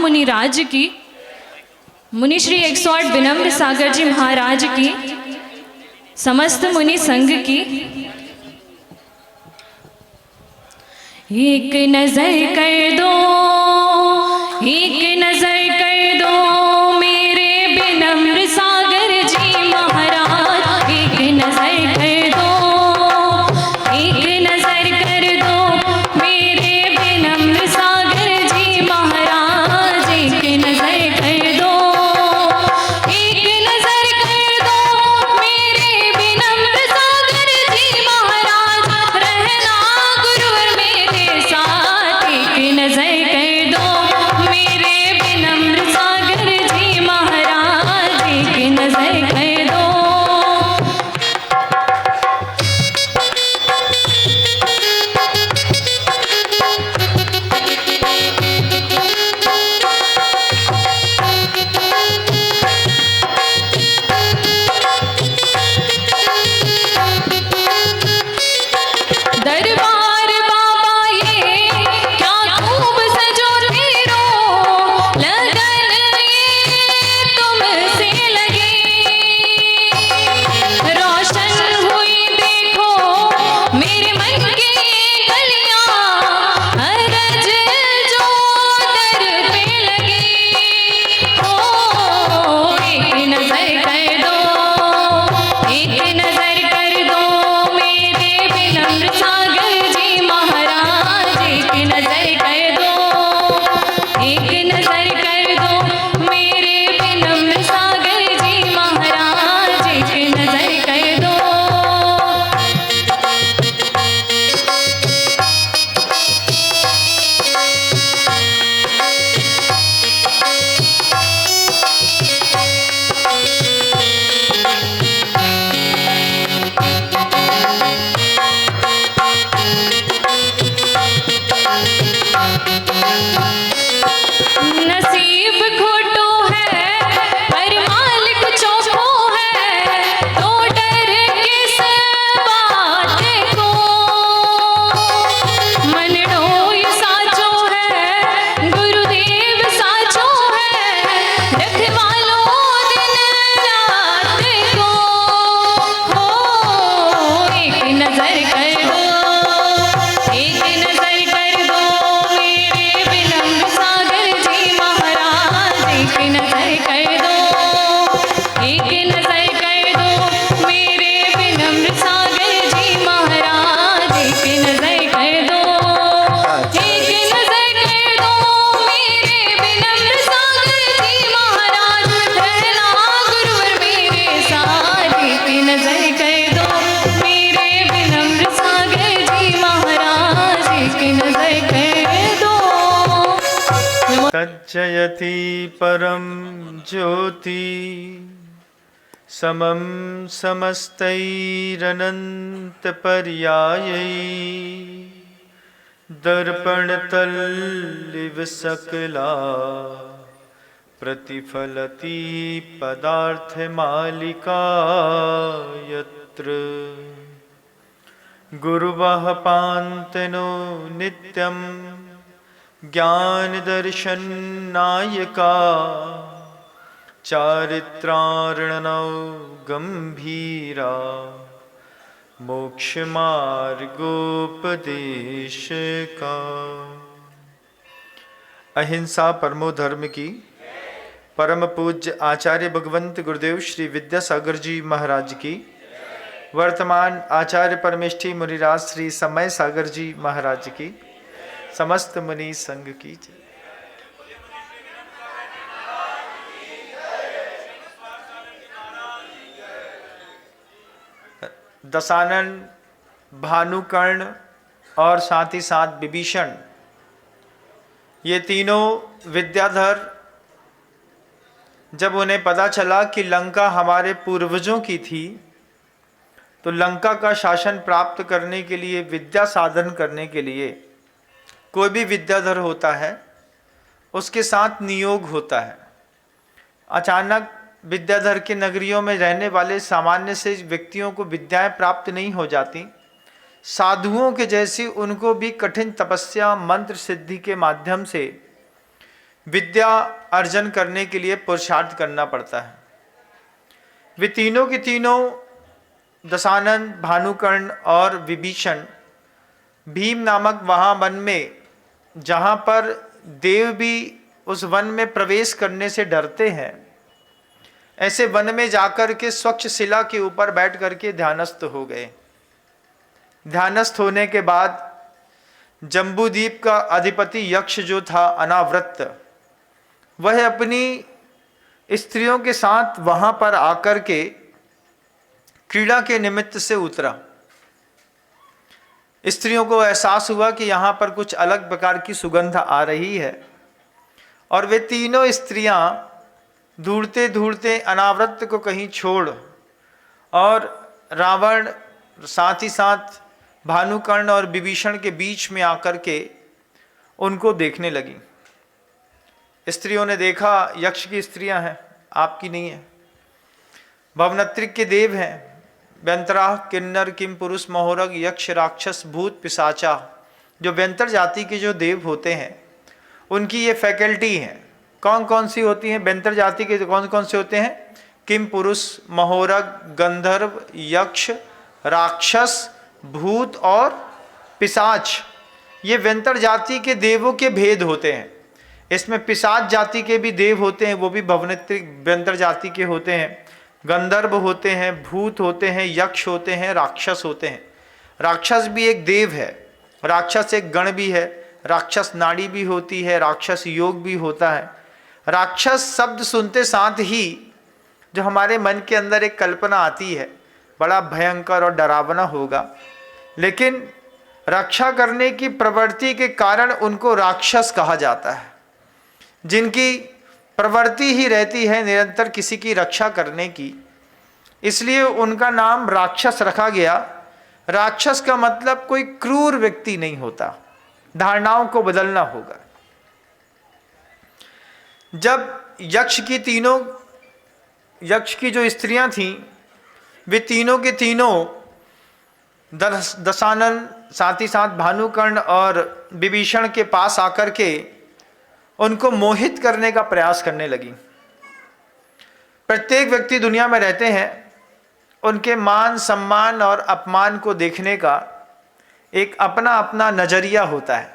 मुनिराज की, मुनि श्री 108 विनम्र सागर जी महाराज की, समस्त मुनि संघ की। एक नजर कर दो, एक नजर कर दो मेरे विनम्र सागर जी महाराज। एक नजर कर दो, एक नजर कर दो मेरे विनम्र सागर जी महाराज। एक नजर कर दो, एक नजर कर दो मेरे विनम्र सागर जी महाराज। रहना गुरुवर मेरे साथ। एक नजर कर दो मेरे विनम्र सागर जी महाराज। एक नजर कर दो। दरबार बाबा ये क्या खूब सजो तेरो, लगन ये तुमसे लगी। रोशन हुई देखो मेरे मन की गलियां, अरज जो दर पे लगी। ओ एक नजर कर दो, एक नजर कर दो मेरे विनम्र सागर जी महाराज। एक नजर कर दो, एक नजर कर दो मेरे विनम्र सागर जी महाराज। एक नजर कर दो। नसीब खोटो है पर मालिक चौखो है, तो डर किस बात को। मनडोई साचो है गुरुदेव साचो है, रखवालो दिन रात को। हो एक नजर कर दो, एक नजर कर दो मेरे विनम्र सागर जी महाराज। एक नजर कर दो, एक नजर कर दो मेरे विनम्र सागर जी महाराज। एक नजर कर दो, एक नजर कर दो मेरे विनम्र सागर जी महाराज। रहना गुरुवर मेरे साथ। एक नजर कर दो मेरे विनम्र सागर जी महाराज। एक नजर कर दो। तज्जयति परम ज्योति समं समस्तैरनंत पर्यायै दर्पणतल्लिव सकला प्रतिफलति पदार्थमालिका यत्र गुरुवः पान्तनो नित्यं ज्ञान दर्शन नायका चारित्रार्णनौ गंभीरा मोक्ष मार्गोपदेश का। अहिंसा परमो धर्म की परम पूज्य आचार्य भगवंत गुरुदेव श्री विद्यासागर जी महाराज की, वर्तमान आचार्य परमेष्ठी मुनिराज श्री समय सागर जी महाराज की, समस्त मुनि संघ की जय। दशानन, भानुकर्ण और साथ ही साथ विभीषण, ये तीनों विद्याधर, जब उन्हें पता चला कि लंका हमारे पूर्वजों की थी, तो लंका का शासन प्राप्त करने के लिए, विद्या साधन करने के लिए कोई भी विद्याधर होता है उसके साथ नियोग होता है। अचानक विद्याधर के नगरियों में रहने वाले सामान्य से व्यक्तियों को विद्याएं प्राप्त नहीं हो जाती। साधुओं के जैसी उनको भी कठिन तपस्या, मंत्र सिद्धि के माध्यम से विद्या अर्जन करने के लिए पुरुषार्थ करना पड़ता है। वे तीनों के तीनों दशानन, भानुकर्ण और विभीषण भीम नामक वहाँ वन में, जहाँ पर देव भी उस वन में प्रवेश करने से डरते हैं, ऐसे वन में जाकर के स्वच्छ शिला के ऊपर बैठ करके ध्यानस्थ हो गए। ध्यानस्थ होने के बाद जम्बूद्वीप का अधिपति यक्ष जो था अनावृत, वह अपनी स्त्रियों के साथ वहां पर आकर के क्रीड़ा के निमित्त से उतरा। स्त्रियों को एहसास हुआ कि यहाँ पर कुछ अलग प्रकार की सुगंध आ रही है, और वे तीनों स्त्रियां ढूंढते ढूंढते अनावृत को कहीं छोड़ और रावण, साथ ही साथ भानुकर्ण और विभीषण के बीच में आकर के उनको देखने लगी। स्त्रियों ने देखा यक्ष की स्त्रियां हैं, आपकी नहीं है। भवनत्रिक के देव हैं, व्यंतराह, किन्नर, किम पुरुष, महोरग, यक्ष, राक्षस, भूत, पिशाचा, जो व्यंतर जाति के जो देव होते हैं उनकी ये फैकल्टी है। कौन कौन सी होती हैं व्यंतर जाति के? कौन कौन से होते हैं? किम पुरुष, महोरग, गंधर्व, यक्ष, राक्षस, भूत और पिशाच, ये व्यंतर जाति के देवों के भेद होते हैं। इसमें पिशाच जाति के भी देव होते हैं, वो भी भवनत्रिक व्यंतर जाति के होते हैं। गंधर्व होते हैं, भूत होते हैं, यक्ष होते हैं, राक्षस होते हैं। राक्षस भी एक देव है, राक्षस एक गण भी है, राक्षस नाड़ी भी होती है, राक्षस योग भी होता है। राक्षस शब्द सुनते साथ ही जो हमारे मन के अंदर एक कल्पना आती है, बड़ा भयंकर और डरावना होगा, लेकिन रक्षा करने की प्रवृत्ति के कारण उनको राक्षस कहा जाता है। जिनकी प्रवृत्ति ही रहती है निरंतर किसी की रक्षा करने की, इसलिए उनका नाम राक्षस रखा गया। राक्षस का मतलब कोई क्रूर व्यक्ति नहीं होता, धारणाओं को बदलना होगा। जब यक्ष की जो स्त्रियां थीं, वे तीनों के तीनों दशानन, साथ ही साथ भानुकर्ण और विभीषण के पास आकर के उनको मोहित करने का प्रयास करने लगी। प्रत्येक व्यक्ति दुनिया में रहते हैं, उनके मान, सम्मान और अपमान को देखने का एक अपना अपना नजरिया होता है।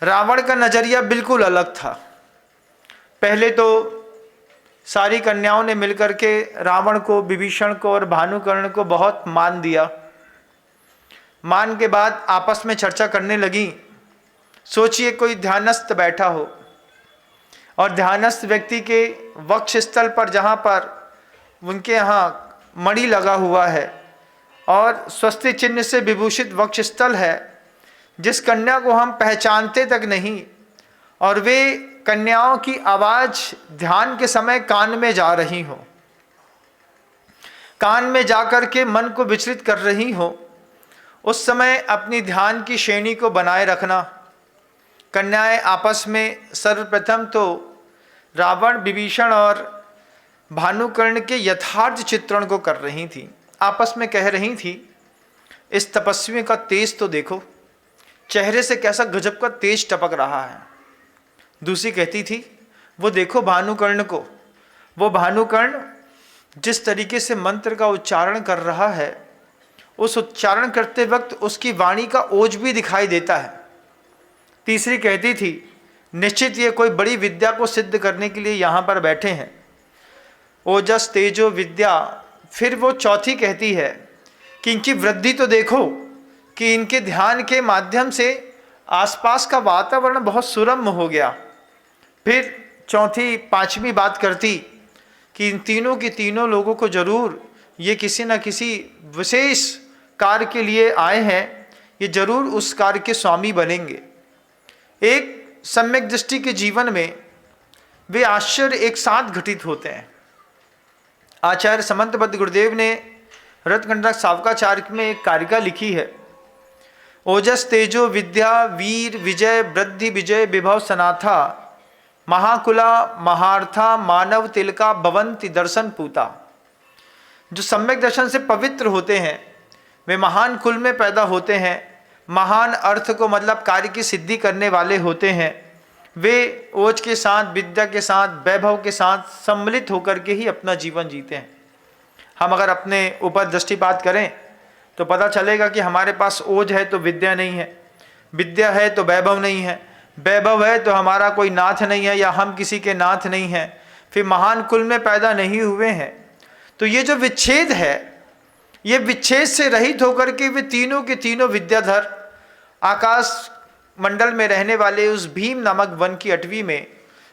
रावण का नजरिया बिल्कुल अलग था। पहले तो सारी कन्याओं ने मिलकर के रावण को, विभीषण को और भानुकर्ण को बहुत मान दिया। मान के बाद आपस में चर्चा करने लगी। सोचिए कोई ध्यानस्थ बैठा हो और ध्यानस्थ व्यक्ति के वक्ष स्थल पर, जहाँ पर उनके यहाँ मणि लगा हुआ है और स्वस्ति चिन्ह से विभूषित वक्ष स्थल है, जिस कन्या को हम पहचानते तक नहीं, और वे कन्याओं की आवाज ध्यान के समय कान में जा रही हो, कान में जाकर के मन को विचलित कर रही हो, उस समय अपनी ध्यान की श्रेणी को बनाए रखना। कन्याएं आपस में सर्वप्रथम तो रावण, विभीषण और भानुकर्ण के यथार्थ चित्रण को कर रही थी। आपस में कह रही थी, इस तपस्वी का तेज तो देखो, चेहरे से कैसा गजब का तेज टपक रहा है। दूसरी कहती थी, वो देखो भानुकर्ण को, वो भानुकर्ण जिस तरीके से मंत्र का उच्चारण कर रहा है, उस उच्चारण करते वक्त उसकी वाणी का ओज भी दिखाई देता है। तीसरी कहती थी, निश्चित ये कोई बड़ी विद्या को सिद्ध करने के लिए यहाँ पर बैठे हैं, ओजस, तेजो, विद्या। फिर वो चौथी कहती है कि इनकी वृद्धि तो देखो, कि इनके ध्यान के माध्यम से आसपास का वातावरण बहुत सुरम्य हो गया। फिर चौथी, पांचवी बात करती कि इन तीनों के तीनों लोगों को जरूर ये किसी न किसी विशेष कार्य के लिए आए हैं, ये जरूर उस कार्य के स्वामी बनेंगे। एक सम्यक दृष्टि के जीवन में वे आश्चर्य एक साथ घटित होते हैं। आचार्य समंतबद्ध गुरुदेव ने रत्नकंडक सावकाचार्य में एक कारिका लिखी है, ओजस, तेजो, विद्या, वीर, विजय, वृद्धि, विजय, विभव, सनाथा, महाकुला, महार्था, मानव तिलका, भवंति दर्शन पूता। जो सम्यक दर्शन से पवित्र होते हैं वे महान कुल में पैदा होते हैं, महान अर्थ को मतलब कार्य की सिद्धि करने वाले होते हैं, वे ओज के साथ, विद्या के साथ, वैभव के साथ सम्मिलित होकर के ही अपना जीवन जीते हैं। हम अगर अपने ऊपर दृष्टिपात करें तो पता चलेगा कि हमारे पास ओज है तो विद्या नहीं है, विद्या है तो वैभव नहीं है, वैभव है तो हमारा कोई नाथ नहीं है या हम किसी के नाथ नहीं हैं, फिर महान कुल में पैदा नहीं हुए हैं। तो ये जो विच्छेद है, ये विच्छेद से रहित होकर के वे तीनों के तीनों विद्याधर आकाश मंडल में रहने वाले उस भीम नामक वन की अटवी में,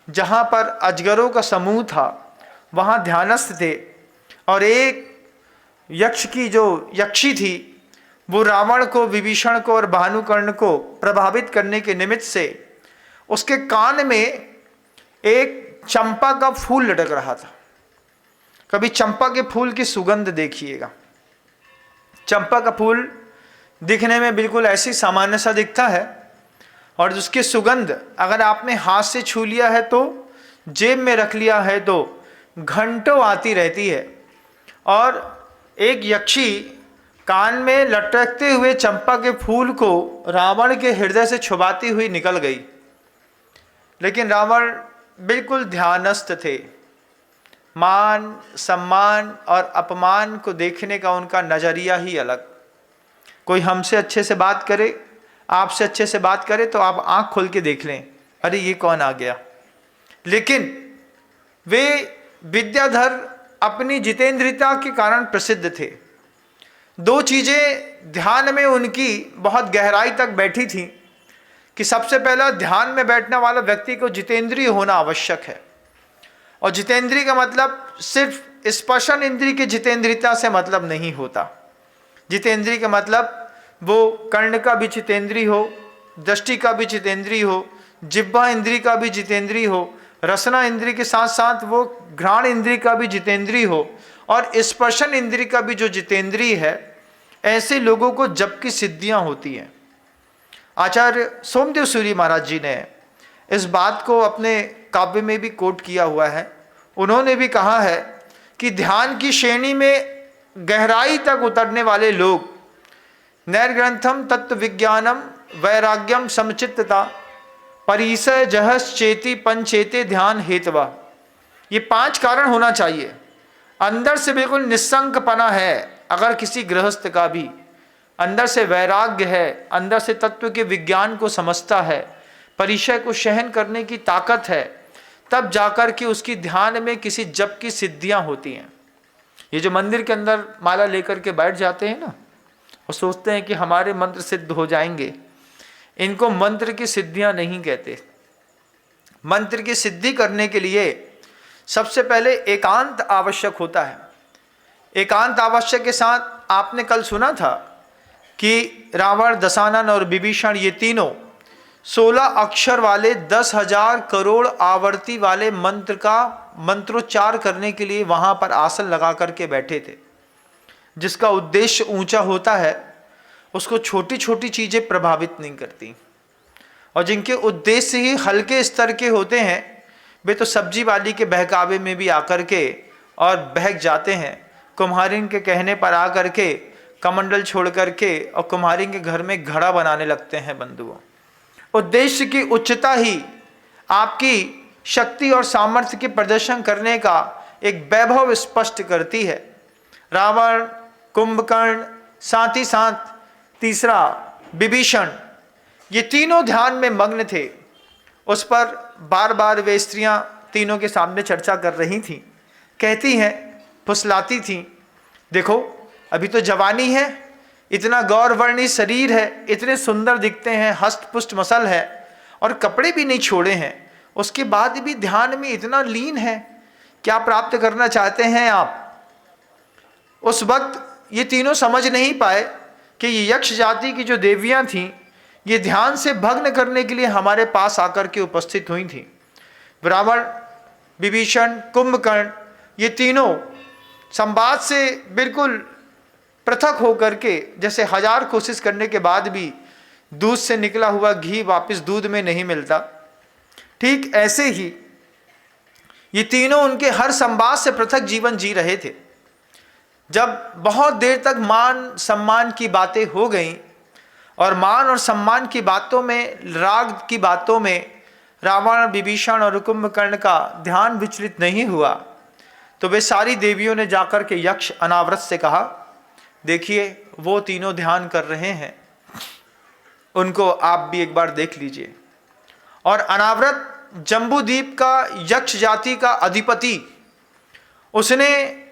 जहाँ पर अजगरों का समूह था, वहाँ ध्यानस्थ थे। और एक यक्ष की जो यक्षी थी, वो रावण को, विभीषण को और भानुकर्ण को प्रभावित करने के निमित्त से उसके कान में एक चंपा का फूल लटक रहा था। कभी चंपा के फूल की सुगंध देखिएगा। चंपा का फूल दिखने में बिल्कुल ऐसी सामान्य सा दिखता है, और उसकी सुगंध अगर आपने हाथ से छू लिया है तो, जेब में रख लिया है तो घंटों आती रहती है। और एक यक्षी कान में लटकते हुए चंपा के फूल को रावण के हृदय से छुपाती हुई निकल गई। लेकिन रावण बिल्कुल ध्यानस्थ थे। मान, सम्मान और अपमान को देखने का उनका नजरिया ही अलग। कोई हमसे अच्छे से बात करे, आपसे अच्छे से बात करे तो आप आंख खोल के देख लें, अरे ये कौन आ गया। लेकिन वे विद्याधर अपनी जितेंद्रियता के कारण प्रसिद्ध थे। दो चीजें ध्यान में उनकी बहुत गहराई तक बैठी थी कि सबसे पहला, ध्यान में बैठने वाला व्यक्ति को जितेंद्रिय होना आवश्यक है। और जितेंद्रिय का मतलब सिर्फ स्पर्शन इंद्रिय की जितेंद्रियता से मतलब नहीं होता। जितेंद्रिय का मतलब वो कर्ण का भी जितेंद्रिय हो, दृष्टि का भी जितेंद्रिय हो, जिह्वा इंद्रिय का भी जितेंद्रिय हो, रसना इंद्रिय के साथ साथ वो घ्राण इंद्रिय का भी जितेंद्रिय हो, और स्पर्शन इंद्रिय का भी जो जितेंद्रिय है। ऐसे लोगों को जप की सिद्धियां होती हैं। आचार्य सोमदेव सूरी महाराज जी ने इस बात को अपने काव्य में भी कोट किया हुआ है। उन्होंने भी कहा है कि ध्यान की श्रेणी में गहराई तक उतरने वाले लोग नैर्ग्रंथम तत्व विज्ञानम वैराग्यम समचित्तता परिसय जहस चेती पंचेते ध्यान हेतवा, ये 5 कारण होना चाहिए। अंदर से बिल्कुल निस्संकपना है अगर किसी गृहस्थ का भी, अंदर से वैराग्य है, अंदर से तत्व के विज्ञान को समझता है, परिचय को सहन करने की ताकत है, तब जाकर के उसकी ध्यान में किसी जप की सिद्धियां होती हैं। ये जो मंदिर के अंदर माला लेकर के बैठ जाते हैं ना, और सोचते हैं कि हमारे मंत्र सिद्ध हो जाएंगे, इनको मंत्र की सिद्धियां नहीं कहते। मंत्र की सिद्धि करने के लिए सबसे पहले एकांत आवश्यक होता है। एकांत आवश्यक के साथ आपने कल सुना था कि रावण, दशानन और विभीषण ये तीनों 16 अक्षर वाले 10,000 करोड़ आवर्ती वाले मंत्र का मंत्रोच्चार करने के लिए वहां पर आसन लगा करके बैठे थे। जिसका उद्देश्य ऊंचा होता है उसको छोटी छोटी चीजें प्रभावित नहीं करती, और जिनके उद्देश्य ही हल्के स्तर के होते हैं वे तो सब्जी वाली के बहकावे में भी आकर के और बहक जाते हैं। कुम्हारिन के कहने पर आकर के कमंडल छोड़ करके और कुम्हारिन के घर में घड़ा बनाने लगते हैं बंधुओं। उद्देश्य की उच्चता ही आपकी शक्ति और सामर्थ्य के प्रदर्शन करने का एक वैभव स्पष्ट करती है। रावण, कुंभकर्ण, साथ ही साथ तीसरा विभीषण, ये तीनों ध्यान में मग्न थे। उस पर बार बार वे स्त्रियां तीनों के सामने चर्चा कर रही थीं, कहती हैं, फुसलाती थीं, देखो अभी तो जवानी है, इतना गौरवर्णी शरीर है, इतने सुंदर दिखते हैं, हष्ट पुष्ट मसल है और कपड़े भी नहीं छोड़े हैं, उसके बाद भी ध्यान में इतना लीन है, क्या प्राप्त करना चाहते हैं आप। उस वक्त ये तीनों समझ नहीं पाए कि ये यक्ष जाति की जो देवियां थीं ये ध्यान से भग्न करने के लिए हमारे पास आकर के उपस्थित हुई थीं। रावण, विभीषण, कुंभकर्ण, ये तीनों संवाद से बिल्कुल पृथक होकर के, जैसे 1000 कोशिश करने के बाद भी दूध से निकला हुआ घी वापस दूध में नहीं मिलता, ठीक ऐसे ही ये तीनों उनके हर संवाद से पृथक जीवन जी रहे थे। जब बहुत देर तक मान सम्मान की बातें हो गईं और मान और सम्मान की बातों में, राग की बातों में रावण, विभीषण और कुंभकर्ण का ध्यान विचलित नहीं हुआ तो वे सारी देवियों ने जाकर के यक्ष अनावृत से कहा, देखिए वो तीनों ध्यान कर रहे हैं, उनको आप भी एक बार देख लीजिए। और अनावृत जम्बूद्वीप का यक्ष जाति का अधिपति, उसने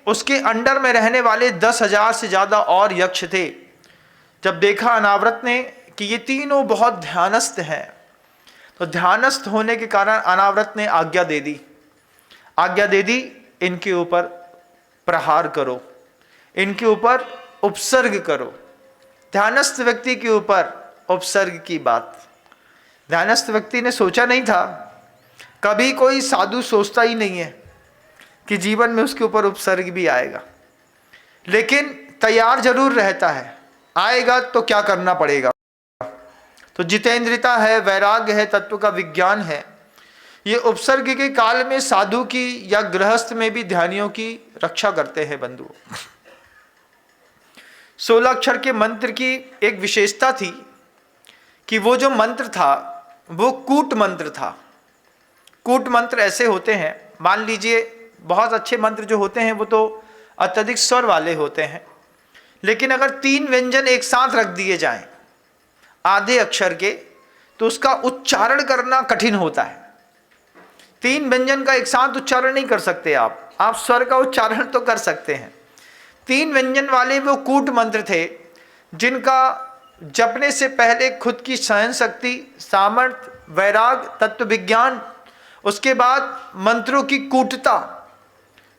उसके अंडर में रहने वाले 10,000 से ज़्यादा और यक्ष थे। जब देखा अनावृत ने कि ये तीनों बहुत ध्यानस्थ हैं, तो ध्यानस्थ होने के कारण अनावृत ने आज्ञा दे दी, इनके ऊपर प्रहार करो, इनके ऊपर उपसर्ग करो। ध्यानस्थ व्यक्ति के ऊपर उपसर्ग की बात, ध्यानस्थ व्यक्ति ने सोचा नहीं था, कभी कोई साधु सोचता ही नहीं है कि जीवन में उसके ऊपर उपसर्ग भी आएगा, लेकिन तैयार जरूर रहता है, आएगा तो क्या करना पड़ेगा। तो जितेंद्रियता है, वैराग्य है, तत्व का विज्ञान है। ये उपसर्ग के काल में साधु की या गृहस्थ में भी ध्यानियों की रक्षा करते हैं बंधुओं। 16 अक्षर के मंत्र की एक विशेषता थी कि वो जो मंत्र था वो कूट मंत्र था। कूट मंत्र ऐसे होते हैं, मान लीजिए बहुत अच्छे मंत्र जो होते हैं वो तो अत्यधिक स्वर वाले होते हैं, लेकिन अगर 3 व्यंजन एक साथ रख दिए जाएं आधे अक्षर के, तो उसका उच्चारण करना कठिन होता है। 3 व्यंजन का एक साथ उच्चारण नहीं कर सकते आप स्वर का उच्चारण तो कर सकते हैं। 3 व्यंजन वाले वो कूट मंत्र थे जिनका जपने से पहले खुद की सहन शक्ति, सामर्थ्य, वैराग, तत्व विज्ञान, उसके बाद मंत्रों की कूटता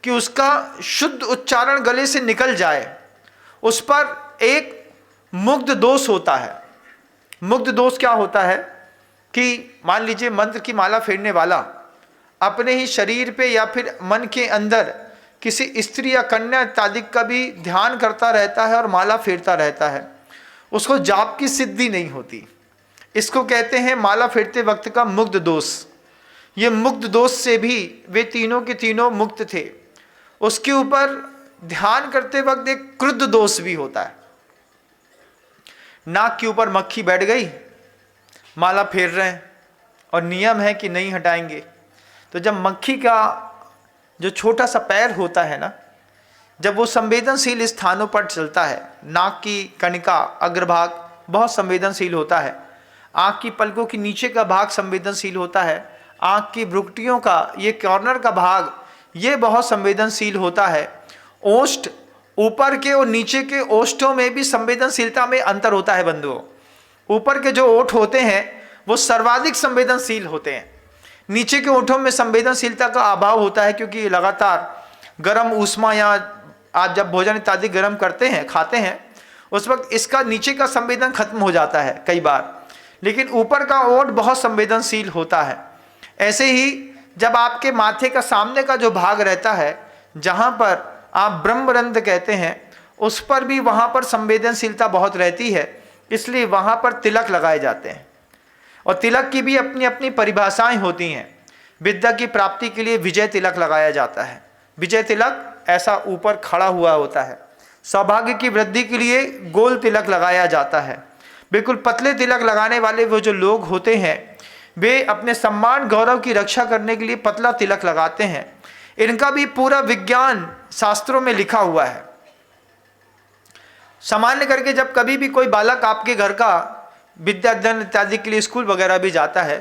कि उसका शुद्ध उच्चारण गले से निकल जाए, उस पर एक मुग्ध दोष होता है। मुग्ध दोष क्या होता है कि मान लीजिए मंत्र की माला फेरने वाला अपने ही शरीर पे या फिर मन के अंदर किसी स्त्री या कन्या इत्यादि का भी ध्यान करता रहता है और माला फेरता रहता है, उसको जाप की सिद्धि नहीं होती। इसको कहते हैं माला फेरते वक्त का मुग्ध दोष। ये मुग्ध दोष से भी वे तीनों के तीनों मुक्त थे। उसके ऊपर ध्यान करते वक्त एक क्रुद्ध दोष भी होता है। नाक के ऊपर मक्खी बैठ गई, माला फेर रहे हैं और नियम है कि नहीं हटाएंगे, तो जब मक्खी का जो छोटा सा पैर होता है ना, जब वो संवेदनशील स्थानों पर चलता है, नाक की कणिका अग्रभाग बहुत संवेदनशील होता है, आँख की पलकों के नीचे का भाग संवेदनशील होता है, आँख की भ्रुकुटियों का ये कॉर्नर का भाग ये बहुत संवेदनशील होता है, ओष्ठ ऊपर के और नीचे के ओष्ठों में भी संवेदनशीलता में अंतर होता है बंधुओं। ऊपर के जो ओठ होते हैं वो सर्वाधिक संवेदनशील होते हैं, नीचे के ओठों में संवेदनशीलता का अभाव होता है, क्योंकि लगातार गर्म ऊष्मा या आप जब भोजन इत्यादि गर्म करते हैं, खाते हैं, उस वक्त इसका नीचे का संवेदन खत्म हो जाता है कई बार, लेकिन ऊपर का ओठ बहुत संवेदनशील होता है। ऐसे ही जब आपके माथे का सामने का जो भाग रहता है, जहाँ पर आप ब्रह्मरंध्र कहते हैं, उस पर भी वहाँ पर संवेदनशीलता बहुत रहती है, इसलिए वहाँ पर तिलक लगाए जाते हैं। और तिलक की भी अपनी अपनी परिभाषाएं होती हैं। विद्या की प्राप्ति के लिए विजय तिलक लगाया जाता है। विजय तिलक ऐसा ऊपर खड़ा हुआ होता है। सौभाग्य की वृद्धि के लिए गोल तिलक लगाया जाता है। बिल्कुल पतले तिलक लगाने वाले वो जो लोग होते हैं, वे अपने सम्मान गौरव की रक्षा करने के लिए पतला तिलक लगाते हैं। इनका भी पूरा विज्ञान शास्त्रों में लिखा हुआ है। सामान्य करके जब कभी भी कोई बालक आपके घर का विद्या अध्ययन इत्यादि के लिए स्कूल वगैरह भी जाता है,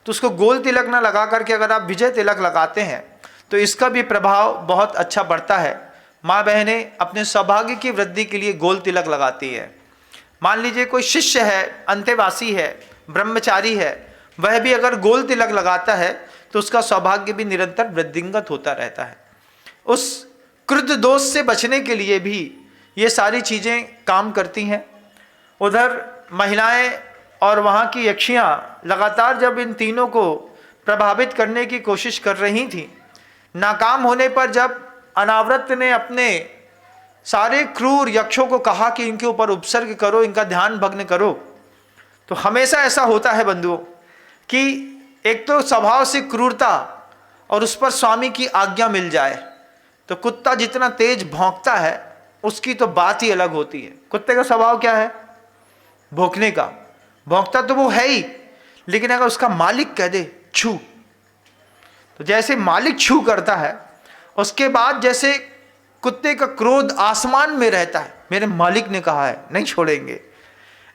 तो उसको गोल तिलक ना लगा करके अगर आप विजय तिलक लगाते हैं तो इसका भी प्रभाव बहुत अच्छा बढ़ता है। माँ बहनें अपने सौभाग्य की वृद्धि के लिए गोल तिलक लगाती है। मान लीजिए कोई शिष्य है, अंतेवासी है, ब्रह्मचारी है, वह भी अगर गोल तिलक लगाता है तो उसका सौभाग्य भी निरंतर वृद्धिंगत होता रहता है। उस क्रुद्ध दोष से बचने के लिए भी ये सारी चीज़ें काम करती हैं। उधर महिलाएं और वहाँ की यक्षियाँ लगातार जब इन तीनों को प्रभावित करने की कोशिश कर रही थीं, नाकाम होने पर जब अनावृत ने अपने सारे क्रूर यक्षों को कहा कि इनके ऊपर उपसर्ग करो, इनका ध्यान भग्न करो, तो हमेशा ऐसा होता है बंधुओं कि एक तो स्वभाव से क्रूरता और उस पर स्वामी की आज्ञा मिल जाए तो कुत्ता जितना तेज भौंकता है उसकी तो बात ही अलग होती है। कुत्ते का स्वभाव क्या है? भौंकने का। भौंकता तो वो है ही, लेकिन अगर उसका मालिक कह दे छू। तो जैसे मालिक छू करता है, उसके बाद जैसे कुत्ते का क्रोध आसमान में रहता है, मेरे मालिक ने कहा है नहीं छोड़ेंगे,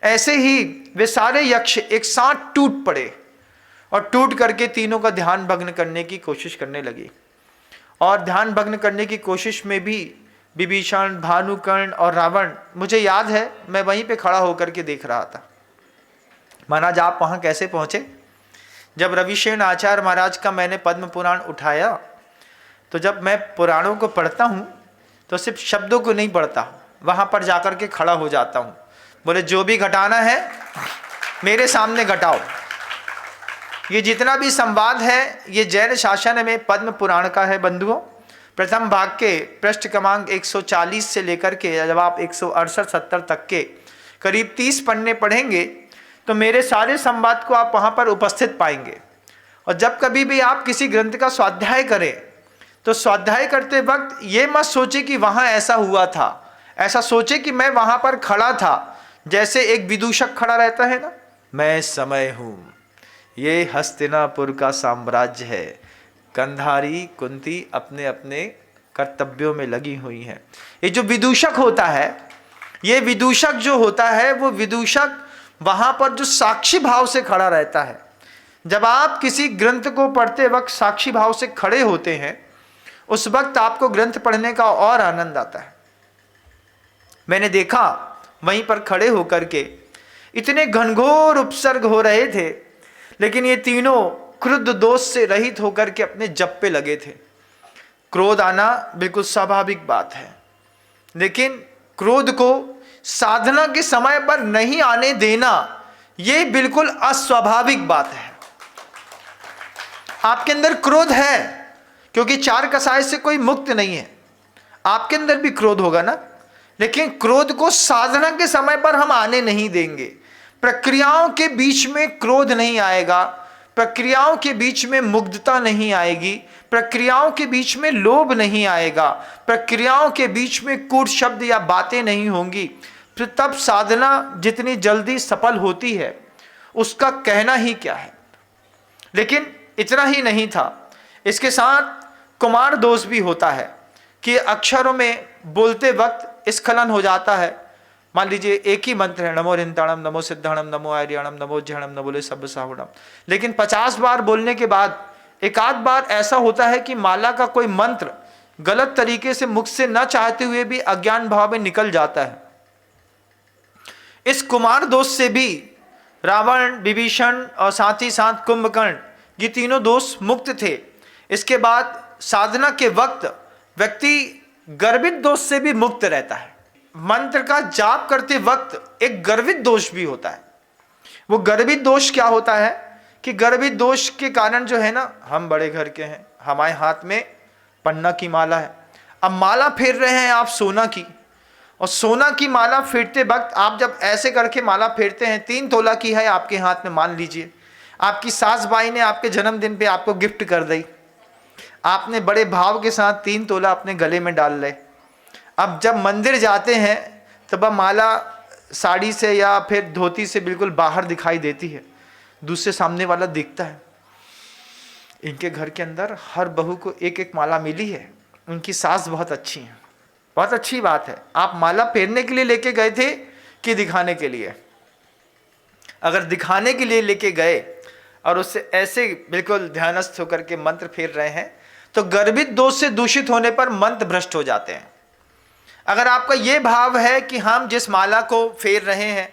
ऐसे ही वे सारे यक्ष एक साथ टूट पड़े और टूट करके तीनों का ध्यान भग्न करने की कोशिश करने लगी। और ध्यान भग्न करने की कोशिश में भी विभीषण, भानुकर्ण और रावण, मुझे याद है मैं वहीं पे खड़ा होकर के देख रहा था। महाराज आप वहाँ कैसे पहुँचे? जब रविशेन आचार्य महाराज का मैंने पद्म पुराण उठाया, तो जब मैं पुराणों को पढ़ता हूँ तो सिर्फ शब्दों को नहीं पढ़ता, वहाँ पर जाकर के खड़ा हो जाता हूँ। बोले जो भी घटाना है मेरे सामने घटाओ। ये जितना भी संवाद है ये जैन शासन में पद्म पुराण का है बंधुओं। प्रथम भाग के पृष्ठ क्रमांक 140 से लेकर के जब आप 168-70 तक के करीब 30 पन्ने पढ़ेंगे तो मेरे सारे संवाद को आप वहाँ पर उपस्थित पाएंगे। और जब कभी भी आप किसी ग्रंथ का स्वाध्याय करें तो स्वाध्याय करते वक्त ये मत सोचे कि वहाँ ऐसा हुआ था, ऐसा सोचे कि मैं वहाँ पर खड़ा था। जैसे एक विदूषक खड़ा रहता है ना, मैं समय हूँ, ये हस्तिनापुर का साम्राज्य है, गंधारी कुंती अपने अपने कर्तव्यों में लगी हुई हैं। ये जो विदूषक होता है, ये विदूषक जो होता है वो विदूषक वहाँ पर जो साक्षी भाव से खड़ा रहता है। जब आप किसी ग्रंथ को पढ़ते वक्त साक्षी भाव से खड़े होते हैं, उस वक्त आपको ग्रंथ पढ़ने का और आनंद आता है। मैंने देखा वहीं पर खड़े होकर के इतने घनघोर उपसर्ग हो रहे थे, लेकिन ये तीनों क्रुद्ध दोष से रहित होकर के अपने जप पे लगे थे। क्रोध आना बिल्कुल स्वाभाविक बात है, लेकिन क्रोध को साधना के समय पर नहीं आने देना ये बिल्कुल अस्वाभाविक बात है। आपके अंदर क्रोध है, क्योंकि चार कसाय से कोई मुक्त नहीं है, आपके अंदर भी क्रोध होगा ना, लेकिन क्रोध को साधना के समय पर हम आने नहीं देंगे। प्रक्रियाओं के बीच में क्रोध नहीं आएगा, प्रक्रियाओं के बीच में मुग्धता नहीं आएगी, प्रक्रियाओं के बीच में लोभ नहीं आएगा, प्रक्रियाओं के बीच में कूट शब्द या बातें नहीं होंगी। फिर तब साधना जितनी जल्दी सफल होती है उसका कहना ही क्या है। लेकिन इतना ही नहीं था, इसके साथ कुमार दोष भी होता है कि अक्षरों में बोलते वक्त स्खलन हो जाता है। मान लीजिए एक ही मंत्र है, नमो रिंताणम, नमो सिद्धाणम, नमो आर्याणम, नमो ज्ञानम, नमो सब साहुणम, लेकिन 50 बार बोलने के बाद एक आध बार ऐसा होता है कि माला का कोई मंत्र गलत तरीके से मुख से न चाहते हुए भी अज्ञान भाव में निकल जाता है। इस कुमार दोष से भी रावण, विभीषण और साथ ही साथ कुंभकर्ण, ये तीनों दोष मुक्त थे। इसके बाद साधना के वक्त व्यक्ति गर्वित दोष से भी मुक्त रहता है। मंत्र का जाप करते वक्त एक गर्वित दोष भी होता है। वो गर्वित दोष क्या होता है कि गर्वित दोष के कारण जो है ना, हम बड़े घर के हैं, हमारे हाथ में पन्ना की माला है, अब माला फेर रहे हैं आप सोना की, और सोना की माला फेरते वक्त आप जब ऐसे करके माला फेरते हैं, 3 तोला की है आपके हाथ में, मान लीजिए आपकी सास बाई ने आपके जन्मदिन पे आपको गिफ्ट कर दी, आपने बड़े भाव के साथ 3 तोला अपने गले में डाल ले। अब जब मंदिर जाते हैं तब वह माला साड़ी से या फिर धोती से बिल्कुल बाहर दिखाई देती है, दूसरे सामने वाला दिखता है इनके घर के अंदर हर बहू को एक एक माला मिली है, उनकी सास बहुत अच्छी है। बहुत अच्छी बात है। आप माला फेरने के लिए लेके गए थे कि दिखाने के लिए? अगर दिखाने के लिए लेके गए और उससे ऐसे बिल्कुल ध्यानस्थ होकर के मंत्र फेर रहे हैं तो गर्भित दोष से दूषित होने पर मंत्र भ्रष्ट हो जाते हैं। अगर आपका ये भाव है कि हम जिस माला को फेर रहे हैं,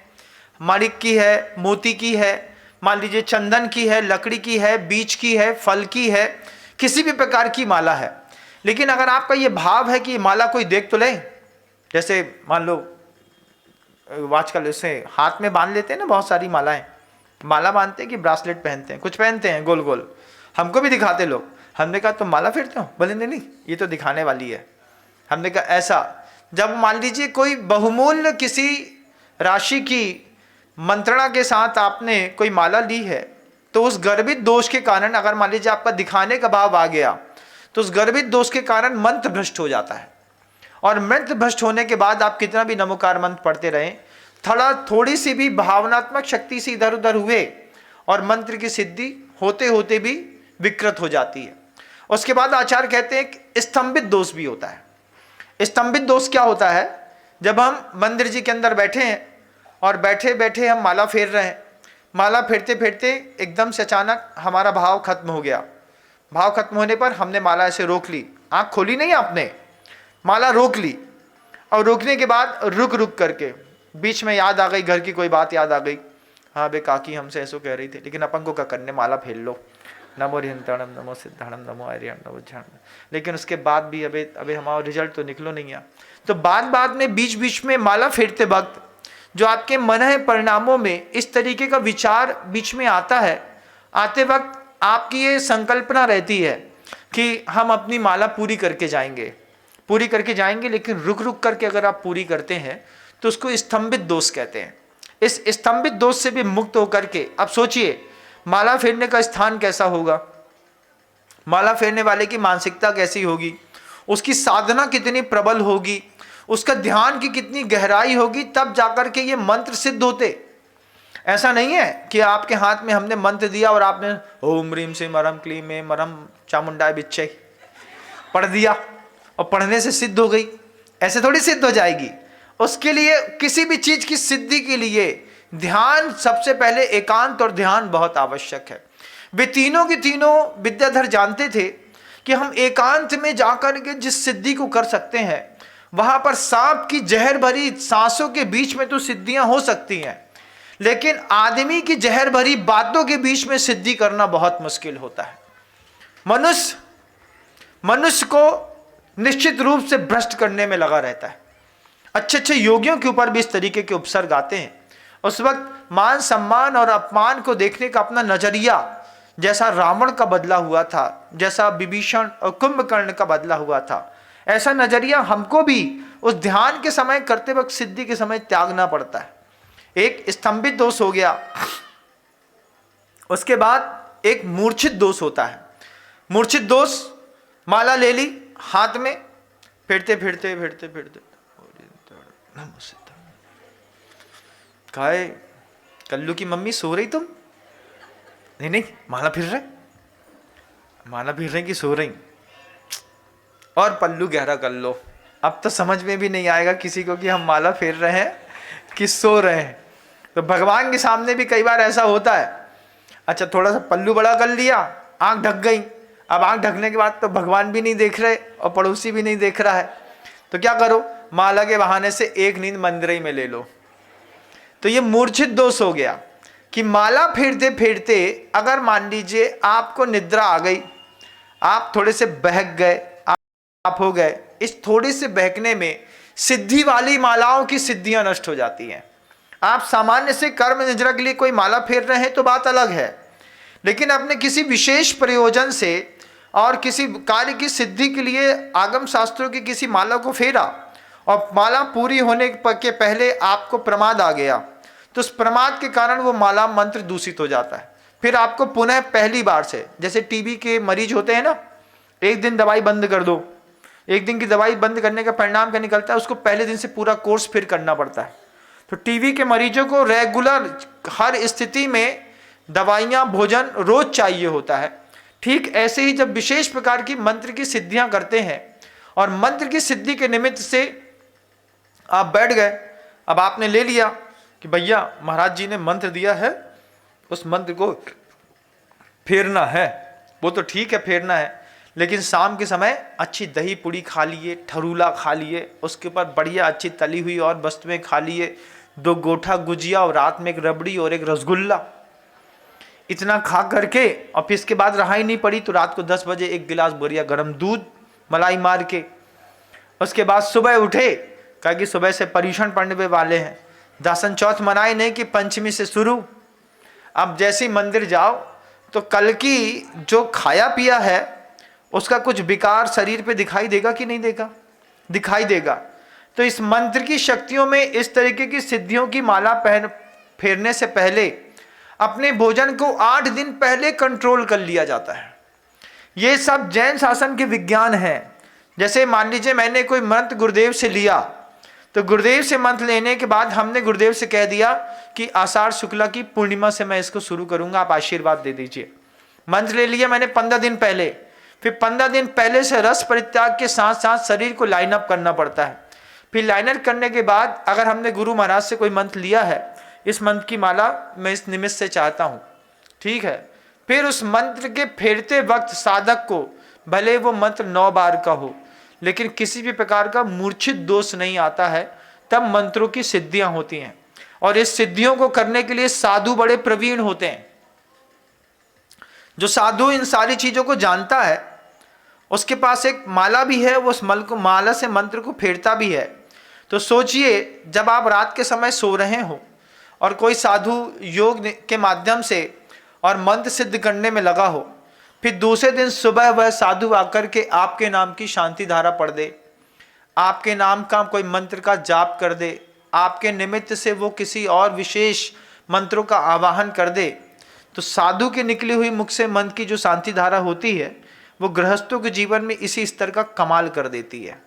माणिक की है, मोती की है, मान लीजिए चंदन की है, लकड़ी की है, बीज की है, फल की है, किसी भी प्रकार की माला है, लेकिन अगर आपका ये भाव है कि माला कोई देख तो ले, जैसे मान लो आजकल इसे हाथ में बांध लेते हैं ना, बहुत सारी मालाएं, माला बांधते हैं कि ब्रासलेट पहनते हैं, कुछ पहनते हैं गोल गोल, हमको भी दिखाते लोग। हमने कहा तुम माला फेरते हो? बोले नहीं ये तो दिखाने वाली है। हमने कहा ऐसा, जब मान लीजिए कोई बहुमूल्य किसी राशि की मंत्रणा के साथ आपने कोई माला ली है, तो उस गर्भित दोष के कारण अगर मान लीजिए आपका दिखाने का भाव आ गया तो उस गर्भित दोष के कारण मंत्र भ्रष्ट हो जाता है। और मंत्र भ्रष्ट होने के बाद आप कितना भी नमोकार मंत्र पढ़ते रहें, थोड़ी सी भी भावनात्मक शक्ति से इधर उधर हुए और मंत्र की सिद्धि होते होते भी विकृत हो जाती है। उसके बाद आचार्य कहते हैं कि स्तंभित दोष भी होता है। स्तंभित दोष क्या होता है? जब हम मंदिर जी के अंदर बैठे हैं और बैठे बैठे हम माला फेर रहे हैं, माला फेरते फेरते एकदम से अचानक हमारा भाव खत्म हो गया। भाव खत्म होने पर हमने माला ऐसे रोक ली, आंख खोली नहीं आपने, माला रोक ली। और रोकने के बाद रुक रुक करके बीच में याद आ गई, घर की कोई बात याद आ गई, हाँ बे काकी हमसे ऐसो कह रही थी, लेकिन अपन को क्या करने, माला फेर लो, नमो रिहंतणम नमो सिद्धाणम नमो आर्यण नमो ज्ञान। लेकिन उसके बाद भी अबे हमारा रिजल्ट तो निकलो नहीं है। तो बाद में बीच बीच में माला फेरते वक्त जो आपके मन है परिणामों में इस तरीके का विचार बीच में आता है, आते वक्त आपकी ये संकल्पना रहती है कि हम अपनी माला पूरी करके जाएंगे, लेकिन रुक रुक करके अगर आप पूरी करते हैं तो उसको स्तंभित दोष कहते हैं। इस स्तंभित दोष से भी मुक्त होकर के अब सोचिए माला फेरने का स्थान कैसा होगा, माला फेरने वाले की मानसिकता कैसी होगी, उसकी साधना कितनी प्रबल होगी, उसका ध्यान की कितनी गहराई होगी, तब जाकर के ये मंत्र सिद्ध होते। ऐसा नहीं है कि आपके हाथ में हमने मंत्र दिया और आपने ओम ह्रीम से मरम क्लीम में मरम चामुंडाय बिच्चे पढ़ दिया और पढ़ने से सिद्ध हो गई। ऐसे थोड़ी सिद्ध हो जाएगी। उसके लिए किसी भी चीज की सिद्धि के लिए ध्यान, सबसे पहले एकांत और ध्यान बहुत आवश्यक है। वे तीनों के तीनों विद्याधर जानते थे कि हम एकांत में जाकर के जिस सिद्धि को कर सकते हैं, वहां पर सांप की जहर भरी सांसों के बीच में तो सिद्धियां हो सकती हैं, लेकिन आदमी की जहर भरी बातों के बीच में सिद्धि करना बहुत मुश्किल होता है। मनुष्य को निश्चित रूप से भ्रष्ट करने में लगा रहता है। अच्छे अच्छे योगियों के ऊपर भी इस तरीके के उपसर्ग आते हैं। उस वक्त मान सम्मान और अपमान को देखने का अपना नजरिया जैसा रावण का बदला हुआ था, जैसा विभीषण और कुंभकर्ण का बदला हुआ था, ऐसा नजरिया हमको भी उस ध्यान के समय करते वक्त सिद्धि के समय त्यागना पड़ता है। एक स्तंभित दोष हो गया। उसके बाद एक मूर्छित दोष होता है। मूर्छित दोष, माला ले ली हाथ में, फेरते फेरते फेरते फेरते काहे कल्लू की मम्मी सो रही तुम? नहीं माला फिर रहे कि सो रही? और पल्लू गहरा कर लो। अब तो समझ में भी नहीं आएगा किसी को कि हम माला फेर रहे हैं कि सो रहे हैं। तो भगवान के सामने भी कई बार ऐसा होता है। अच्छा थोड़ा सा पल्लू बड़ा कर लिया, आंख ढक गई। अब आंख ढकने के बाद तो भगवान भी नहीं देख रहे और पड़ोसी भी नहीं देख रहा है, तो क्या करो, माला के बहाने से एक नींद मंदिर ही में ले लो। तो ये मूर्छित दोष हो गया कि माला फेरते फेरते अगर मान लीजिए आपको निद्रा आ गई, आप थोड़े से बहक गए, आप हो गए, इस थोड़े से बहकने में सिद्धि वाली मालाओं की सिद्धियां नष्ट हो जाती हैं। आप सामान्य से कर्म निद्रा के लिए कोई माला फेर रहे हैं तो बात अलग है, लेकिन अपने किसी विशेष प्रयोजन से और किसी कार्य की सिद्धि के लिए आगम शास्त्रों की किसी माला को फेरा और माला पूरी होने के पहले आपको प्रमाद आ गया, तो उस प्रमाद के कारण वो माला मंत्र दूषित हो जाता है। फिर आपको पुनः पहली बार से, जैसे टीबी के मरीज होते हैं ना, एक दिन दवाई बंद कर दो, एक दिन की दवाई बंद करने का परिणाम क्या निकलता है, उसको पहले दिन से पूरा कोर्स फिर करना पड़ता है। तो टीबी के मरीजों को रेगुलर हर स्थिति में दवाइयाँ, भोजन रोज चाहिए होता है। ठीक ऐसे ही जब विशेष प्रकार की मंत्र की सिद्धियां करते हैं और मंत्र की सिद्धि के निमित्त से आप बैठ गए, अब आपने ले लिया कि भैया महाराज जी ने मंत्र दिया है, उस मंत्र को फेरना है, वो तो ठीक है फेरना है, लेकिन शाम के समय अच्छी दही पूड़ी खा लिए, ठरूला खा लिए, उसके ऊपर बढ़िया अच्छी तली हुई और वस्तुएं खा लिए, 2 गोठा गुजिया और रात में एक रबड़ी और एक रसगुल्ला, इतना खा करके और फिर इसके बाद रहा ही नहीं पड़ी तो रात को 10 बजे एक गिलास बढ़िया गर्म दूध मलाई मार के, उसके बाद सुबह उठे, कहा कि सुबह से पर्यूषण पड़ने वाले हैं, दासन चौथ मनाए नहीं कि पंचमी से शुरू। अब जैसे ही मंदिर जाओ तो कल की जो खाया पिया है उसका कुछ विकार शरीर पे दिखाई देगा कि नहीं देगा? दिखाई देगा। तो इस मंत्र की शक्तियों में इस तरीके की सिद्धियों की माला फेरने से पहले अपने भोजन को 8 दिन पहले कंट्रोल कर लिया जाता है। ये सब जैन शासन के विज्ञान है। जैसे मान लीजिए मैंने कोई मंत्र गुरुदेव से लिया, तो गुरुदेव से मंत्र लेने के बाद हमने गुरुदेव से कह दिया कि आषाढ़ शुक्ला की पूर्णिमा से मैं इसको शुरू करूंगा, आप आशीर्वाद दे दीजिए। मंत्र ले लिया मैंने 15 दिन पहले, फिर 15 दिन पहले से रस परित्याग के साथ साथ शरीर को लाइन अप करना पड़ता है। फिर लाइन अप करने के बाद अगर हमने गुरु महाराज से कोई मंत्र लिया है, इस मंत्र की माला मैं इस निमित्त से चाहता हूँ, ठीक है, फिर उस मंत्र के फेरते वक्त साधक को भले वो मंत्र 9 बार का हो, लेकिन किसी भी प्रकार का मूर्छित दोष नहीं आता है, तब मंत्रों की सिद्धियां होती हैं। और इस सिद्धियों को करने के लिए साधु बड़े प्रवीण होते हैं। जो साधु इन सारी चीजों को जानता है, उसके पास एक माला भी है, वो उस माला से मंत्र को फेरता भी है। तो सोचिए, जब आप रात के समय सो रहे हो और कोई साधु योग के माध्यम से और मंत्र सिद्ध करने में लगा हो, फिर दूसरे दिन सुबह वह साधु आकर के आपके नाम की शांति धारा पढ़ दे, आपके नाम का कोई मंत्र का जाप कर दे, आपके निमित्त से वो किसी और विशेष मंत्रों का आवाहन कर दे, तो साधु के निकली हुई मुख से मंत्र की जो शांति धारा होती है, वो गृहस्थों के जीवन में इसी स्तर का कमाल कर देती है।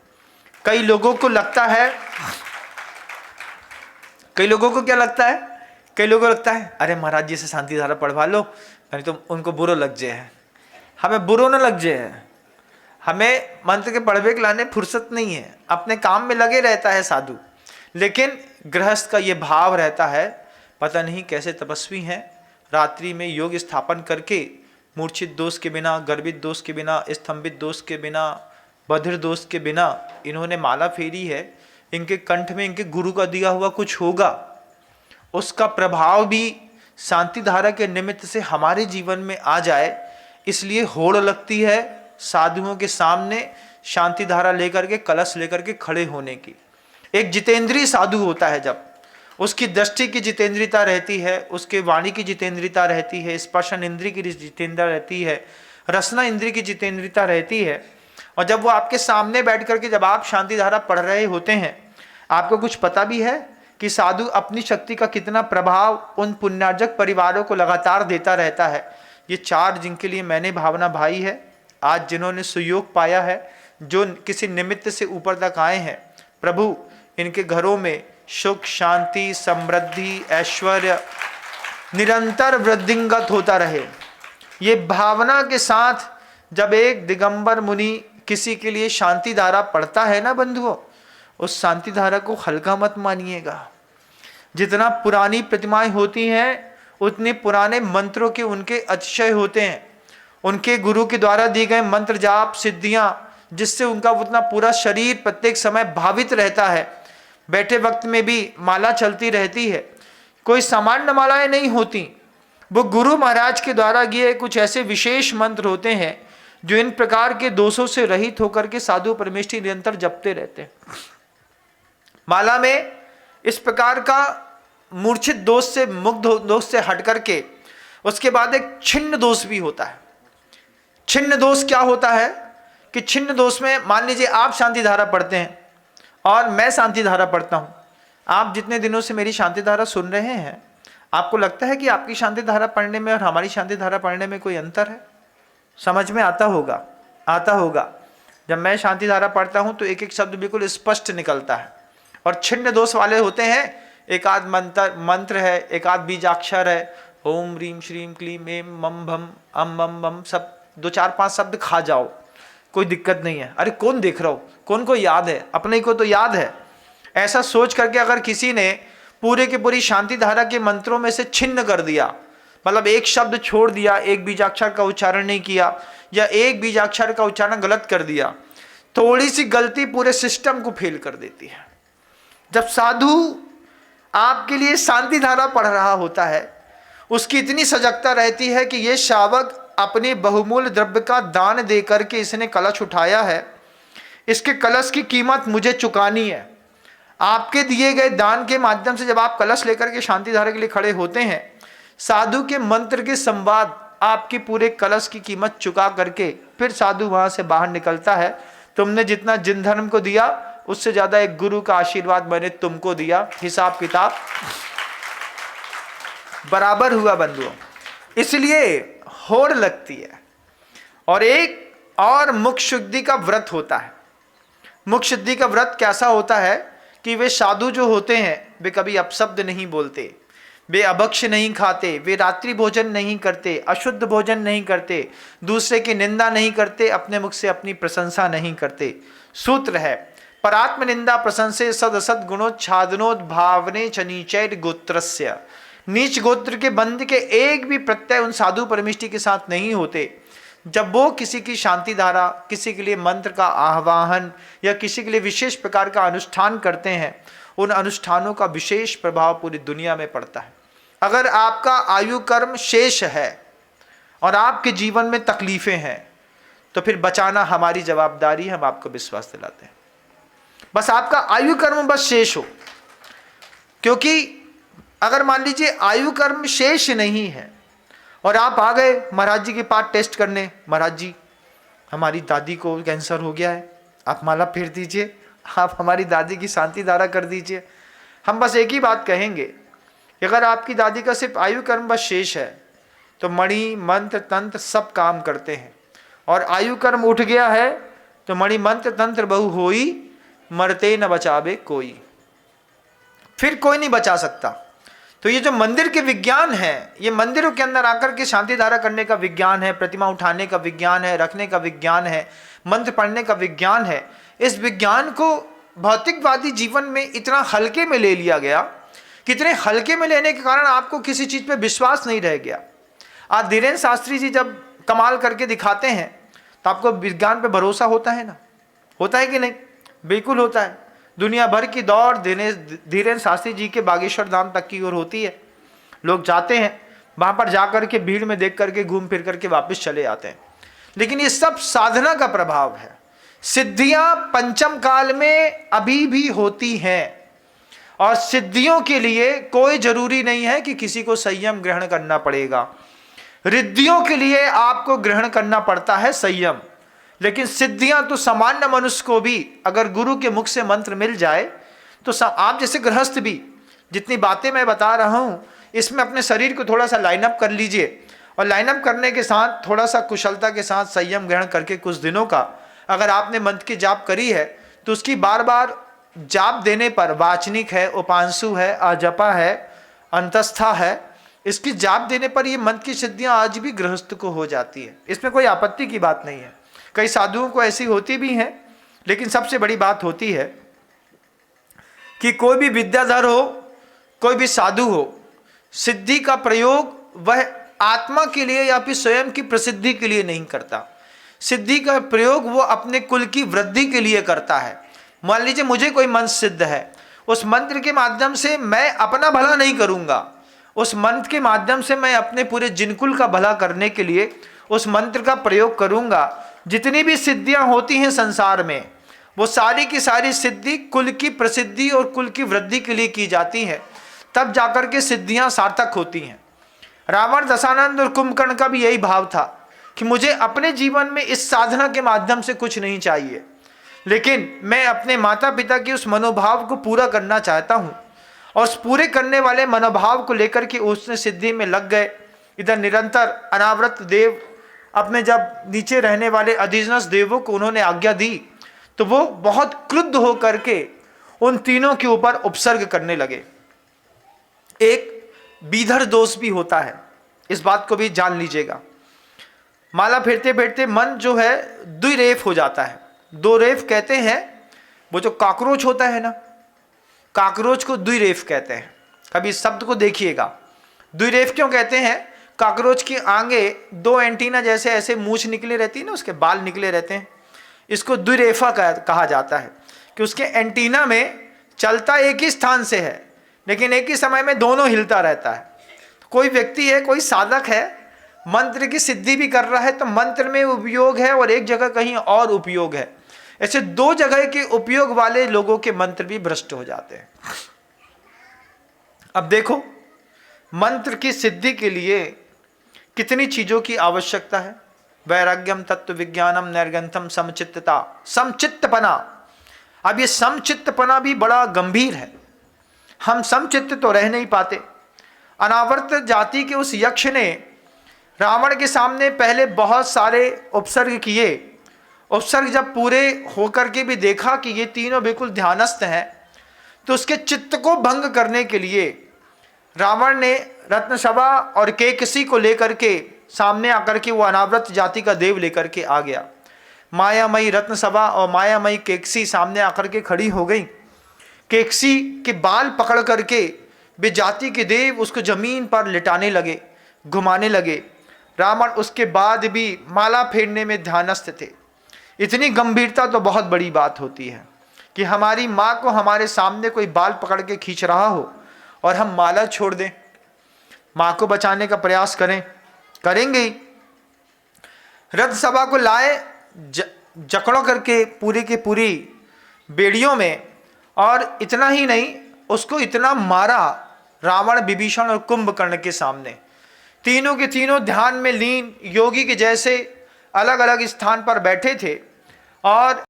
कई लोगों को लगता है, कई लोगों को क्या लगता है, कई लोगों को लगता है अरे महाराज जी से शांति धारा पढ़वा लो, नहीं तो उनको बुरा लग जाए। हमें बुरो न लग जाए, हमें मंत्र के पढ़वे के लाने फुर्सत नहीं है, अपने काम में लगे रहता है साधु। लेकिन गृहस्थ का ये भाव रहता है, पता नहीं कैसे तपस्वी हैं, रात्रि में योग स्थापन करके मूर्छित दोष के बिना, गर्भित दोष के बिना, स्तंभित दोष के बिना, बधिर दोष के बिना इन्होंने माला फेरी है। इनके कंठ में इनके गुरु का दिया हुआ कुछ होगा, उसका प्रभाव भी शांति धारा के निमित्त से हमारे जीवन में आ जाए, इसलिए होड़ लगती है साधुओं के सामने शांति धारा लेकर के, कलश लेकर के खड़े होने की। एक जितेंद्रीय साधु होता है, जब उसकी दृष्टि की जितेंद्रियता रहती है, उसके वाणी की जितेंद्रियता रहती है, स्पर्शन इंद्रिय की जितेंद्रियता रहती है, रसना इंद्रिय की जितेंद्रियता रहती है, और जब वो आपके सामने बैठ करके जब आप शांति धारा पढ़ रहे होते हैं, आपको कुछ पता भी है कि साधु अपनी शक्ति का कितना प्रभाव उन पुण्यार्जक परिवारों को लगातार देता रहता है। ये 4 जिनके लिए मैंने भावना भाई है, आज जिन्होंने सुयोग पाया है, जो किसी निमित्त से ऊपर तक आए हैं, प्रभु इनके घरों में सुख, शांति, समृद्धि, ऐश्वर्य निरंतर वृद्धिंगत होता रहे। ये भावना के साथ जब एक दिगंबर मुनि किसी के लिए शांति धारा पढ़ता है ना बंधुओं, उस शांति धारा को हल्का मत मानिएगा। जितना पुरानी प्रतिमाएं होती हैं, उतने पुराने मंत्रों के उनके अतिशय होते हैं। उनके गुरु के द्वारा दिए गए मंत्र जाप सिद्धियां, जिससे उनका उतना पूरा शरीर प्रत्येक समय भावित रहता है। बैठे वक्त में भी माला चलती रहती है, कोई सामान्य मालाएं नहीं होती, वो गुरु महाराज के द्वारा दिए कुछ ऐसे विशेष मंत्र होते हैं जो इन प्रकार के दोषों से रहित होकर के साधु परमेष्ठी निरंतर जपते रहते हैं। माला में इस प्रकार का मूर्छित दोष से, मुक्त दोष से हट करके उसके बाद एक छिन्न दोष भी होता है। छिन्न दोष क्या होता है कि छिन्न दोष में मान लीजिए आप शांति धारा पढ़ते हैं और मैं शांति धारा पढ़ता हूं। आप जितने दिनों से मेरी शांति धारा सुन रहे हैं, आपको लगता है कि आपकी शांति धारा पढ़ने में और हमारी शांति धारा पढ़ने में कोई अंतर है? समझ में आता होगा, आता होगा। जब मैं शांति धारा पढ़ता हूं तो एक एक शब्द बिल्कुल स्पष्ट निकलता है, और छिन्न दोष वाले होते हैं, एक आध मंत्र है, एक आध बीजाक्षर है, ओम ह्रीम श्रीम क्लीम एम मम भम अम बम बम, सब 2-4-5 शब्द खा जाओ, कोई दिक्कत नहीं है। अरे कौन देख रहा हो, कौन को याद है, अपने को तो याद है। ऐसा सोच करके अगर किसी ने पूरे की पूरी शांति धारा के मंत्रों में से छिन्न कर दिया, मतलब एक शब्द छोड़ दिया, एक बीजाक्षर का उच्चारण नहीं किया, या एक बीजाक्षर का उच्चारण गलत कर दिया, थोड़ी सी गलती पूरे सिस्टम को फेल कर देती है। जब साधु आपके लिए शांति धारा पढ़ रहा होता है, उसकी इतनी सजगता रहती है कि ये शावक अपने बहुमूल्य द्रव्य का दान दे करके इसने कलश उठाया है, इसके कलश की कीमत मुझे चुकानी है। आपके दिए गए दान के माध्यम से जब आप कलश लेकर के शांति धारा के लिए खड़े होते हैं, साधु के मंत्र के संवाद आपके पूरे कलश की कीमत चुका करके फिर साधु वहां से बाहर निकलता है। तुमने जितना जिन धर्म को दिया, उससे ज्यादा एक गुरु का आशीर्वाद मैंने तुमको दिया। हिसाब किताब बराबर हुआ बंधुओं। इसलिए होड़ लगती है। और एक और मुख शुद्धि का व्रत होता है। मुख शुद्धि का व्रत कैसा होता है कि वे साधु जो होते हैं वे कभी अपशब्द नहीं बोलते, वे अभक्ष नहीं खाते, वे रात्रि भोजन नहीं करते, अशुद्ध भोजन नहीं करते, दूसरे की निंदा नहीं करते, अपने मुख से अपनी प्रशंसा नहीं करते। सूत्र है, परात्म निंदा प्रशंसे सद असद गुणोच्छादनोद भावने च नीचैर गोत्रस्य। नीच गोत्र के बंद के एक भी प्रत्यय उन साधु परमिष्टि के साथ नहीं होते। जब वो किसी की शांति धारा, किसी के लिए मंत्र का आह्वान या किसी के लिए विशेष प्रकार का अनुष्ठान करते हैं, उन अनुष्ठानों का विशेष प्रभाव पूरी दुनिया में पड़ता है। अगर आपका आयु कर्म शेष है और आपके जीवन में तकलीफें हैं, तो फिर बचाना हमारी जवाबदारी है, हम आपको विश्वास दिलाते हैं। बस आपका आयु कर्म बस शेष हो, क्योंकि अगर मान लीजिए आयु कर्म शेष नहीं है और आप आ गए महाराज जी के पास टेस्ट करने, महाराज जी हमारी दादी को कैंसर हो गया है, आप माला फेर दीजिए, आप हमारी दादी की शांति धारा कर दीजिए। हम बस एक ही बात कहेंगे कि अगर आपकी दादी का सिर्फ आयु कर्म बस शेष है तो मणि मंत्र तंत्र सब काम करते हैं, और आयु कर्म उठ गया है तो मणि मंत्र तंत्र बहु होई, मरते न बचावे कोई, फिर कोई नहीं बचा सकता। तो ये जो मंदिर के विज्ञान है, ये मंदिरों के अंदर आकर के शांति धारा करने का विज्ञान है, प्रतिमा उठाने का विज्ञान है, रखने का विज्ञान है, मंत्र पढ़ने का विज्ञान है। इस विज्ञान को भौतिकवादी जीवन में इतना हल्के में ले लिया गया, कितने हल्के में लेने के कारण आपको किसी चीज पे विश्वास नहीं रह गया। आज धीरेन्द्र शास्त्री जी जब कमाल करके दिखाते हैं तो आपको विज्ञान पे भरोसा होता है ना, होता है कि नहीं? बिल्कुल होता है। दुनिया भर की दौड़ धीरेन्द्र शास्त्री जी के बागेश्वर धाम तक की ओर होती है। लोग जाते हैं, वहाँ पर जाकर के भीड़ में देख करके घूम फिर करके वापस चले आते हैं। लेकिन ये सब साधना का प्रभाव है। सिद्धियां पंचम काल में अभी भी होती हैं, और सिद्धियों के लिए कोई जरूरी नहीं है कि किसी को संयम ग्रहण करना पड़ेगा। रिद्धियों के लिए आपको ग्रहण करना पड़ता है संयम, लेकिन सिद्धियां तो सामान्य मनुष्य को भी अगर गुरु के मुख से मंत्र मिल जाए तो आप जैसे गृहस्थ भी, जितनी बातें मैं बता रहा हूं इसमें अपने शरीर को थोड़ा सा लाइन अप कर लीजिए, और लाइन अप करने के साथ थोड़ा सा कुशलता के साथ संयम ग्रहण करके कुछ दिनों का अगर आपने मंत्र की जाप करी है तो उसकी बार बार जाप देने पर, वाचनिक है, उपांशु है, अजपा है, अंतस्था है, इसकी जाप देने पर ये मंत्र की सिद्धियां आज भी गृहस्थ को हो जाती है। इसमें कोई आपत्ति की बात नहीं है। कई साधुओं को ऐसी होती भी हैं, लेकिन सबसे बड़ी बात होती है कि कोई भी विद्याधर हो, कोई भी साधु हो, सिद्धि का प्रयोग वह आत्मा के लिए या फिर स्वयं की प्रसिद्धि के लिए नहीं करता। सिद्धि का प्रयोग वो अपने कुल की वृद्धि के लिए करता है। मान लीजिए मुझे कोई मंत्र सिद्ध है, उस मंत्र के माध्यम से मैं अपना भला नहीं करूंगा, उस मंत्र के माध्यम से मैं अपने पूरे जिनकुल का भला करने के लिए उस मंत्र का प्रयोग करूंगा। जितनी भी सिद्धियां होती हैं संसार में, वो सारी की सारी सिद्धि कुल की प्रसिद्धि और कुल की वृद्धि के लिए की जाती हैं, तब जाकर के सिद्धियां सार्थक होती हैं। रावण, दशानंद और कुंभकर्ण का भी यही भाव था कि मुझे अपने जीवन में इस साधना के माध्यम से कुछ नहीं चाहिए, लेकिन मैं अपने माता पिता की उस मनोभाव को पूरा करना चाहता हूँ, और उस पूरे करने वाले मनोभाव को लेकर के उसने सिद्धि में लग गए। इधर निरंतर अनावृत देव अपने जब नीचे रहने वाले अधिजनस देवों को उन्होंने आज्ञा दी तो वो बहुत क्रुद्ध होकर के उन तीनों के ऊपर उपसर्ग करने लगे। एक बीधर दोष भी होता है, इस बात को भी जान लीजिएगा। माला फेरते फेरते मन जो है द्विरेफ हो जाता है। दो रेफ कहते हैं, वो जो कॉकरोच होता है ना, कॉकरोच को द्विरेफ कहते हैं। कभी इस शब्द को देखिएगा। द्विरेफ क्यों कहते हैं? कॉकरोच की आगे दो एंटीना जैसे ऐसे मूंछ निकले रहती है ना, उसके बाल निकले रहते हैं, इसको द्विरेफा कहा जाता है कि उसके एंटीना में चलता एक ही स्थान से है, लेकिन एक ही समय में दोनों हिलता रहता है। कोई व्यक्ति है, कोई साधक है, मंत्र की सिद्धि भी कर रहा है तो मंत्र में उपयोग है और एक जगह कहीं और उपयोग है। ऐसे दो जगह के उपयोग वाले लोगों के मंत्र भी भ्रष्ट हो जाते हैं। अब देखो, मंत्र की सिद्धि के लिए कितनी चीजों की आवश्यकता है। वैराग्यम, तत्व विज्ञानम, नैर्गंथम, समचित्तता, समचित्तपना। अब ये समचित्तपना भी बड़ा गंभीर है। हम समचित्त तो रह नहीं पाते। अनावर्त जाति के उस यक्ष ने रावण के सामने पहले बहुत सारे उपसर्ग किए। उपसर्ग जब पूरे होकर के भी देखा कि ये तीनों बिल्कुल ध्यानस्थ हैं, तो उसके चित्त को भंग करने के लिए रावण ने रत्नसभा और केकसी को लेकर के सामने आकर के वो अनावृत जाति का देव लेकर के आ गया। मायामयी रत्नसभा और मायामयी केकसी सामने आकर के खड़ी हो गई। केकसी के बाल पकड़ करके वे जाति के देव उसको जमीन पर लिटाने लगे, घुमाने लगे। रावण उसके बाद भी माला फेरने में ध्यानस्थ थे। इतनी गंभीरता तो बहुत बड़ी बात होती है कि हमारी माँ को हमारे सामने कोई बाल पकड़ के खींच रहा हो और हम माला छोड़ दें, माँ को बचाने का प्रयास करेंगे ही। रथसभा को लाए जकड़ों करके पूरी की पूरी बेड़ियों में, और इतना ही नहीं, उसको इतना मारा रावण, विभीषण और कुंभकर्ण के सामने। तीनों के तीनों ध्यान में लीन योगी के जैसे अलग अलग स्थान पर बैठे थे। और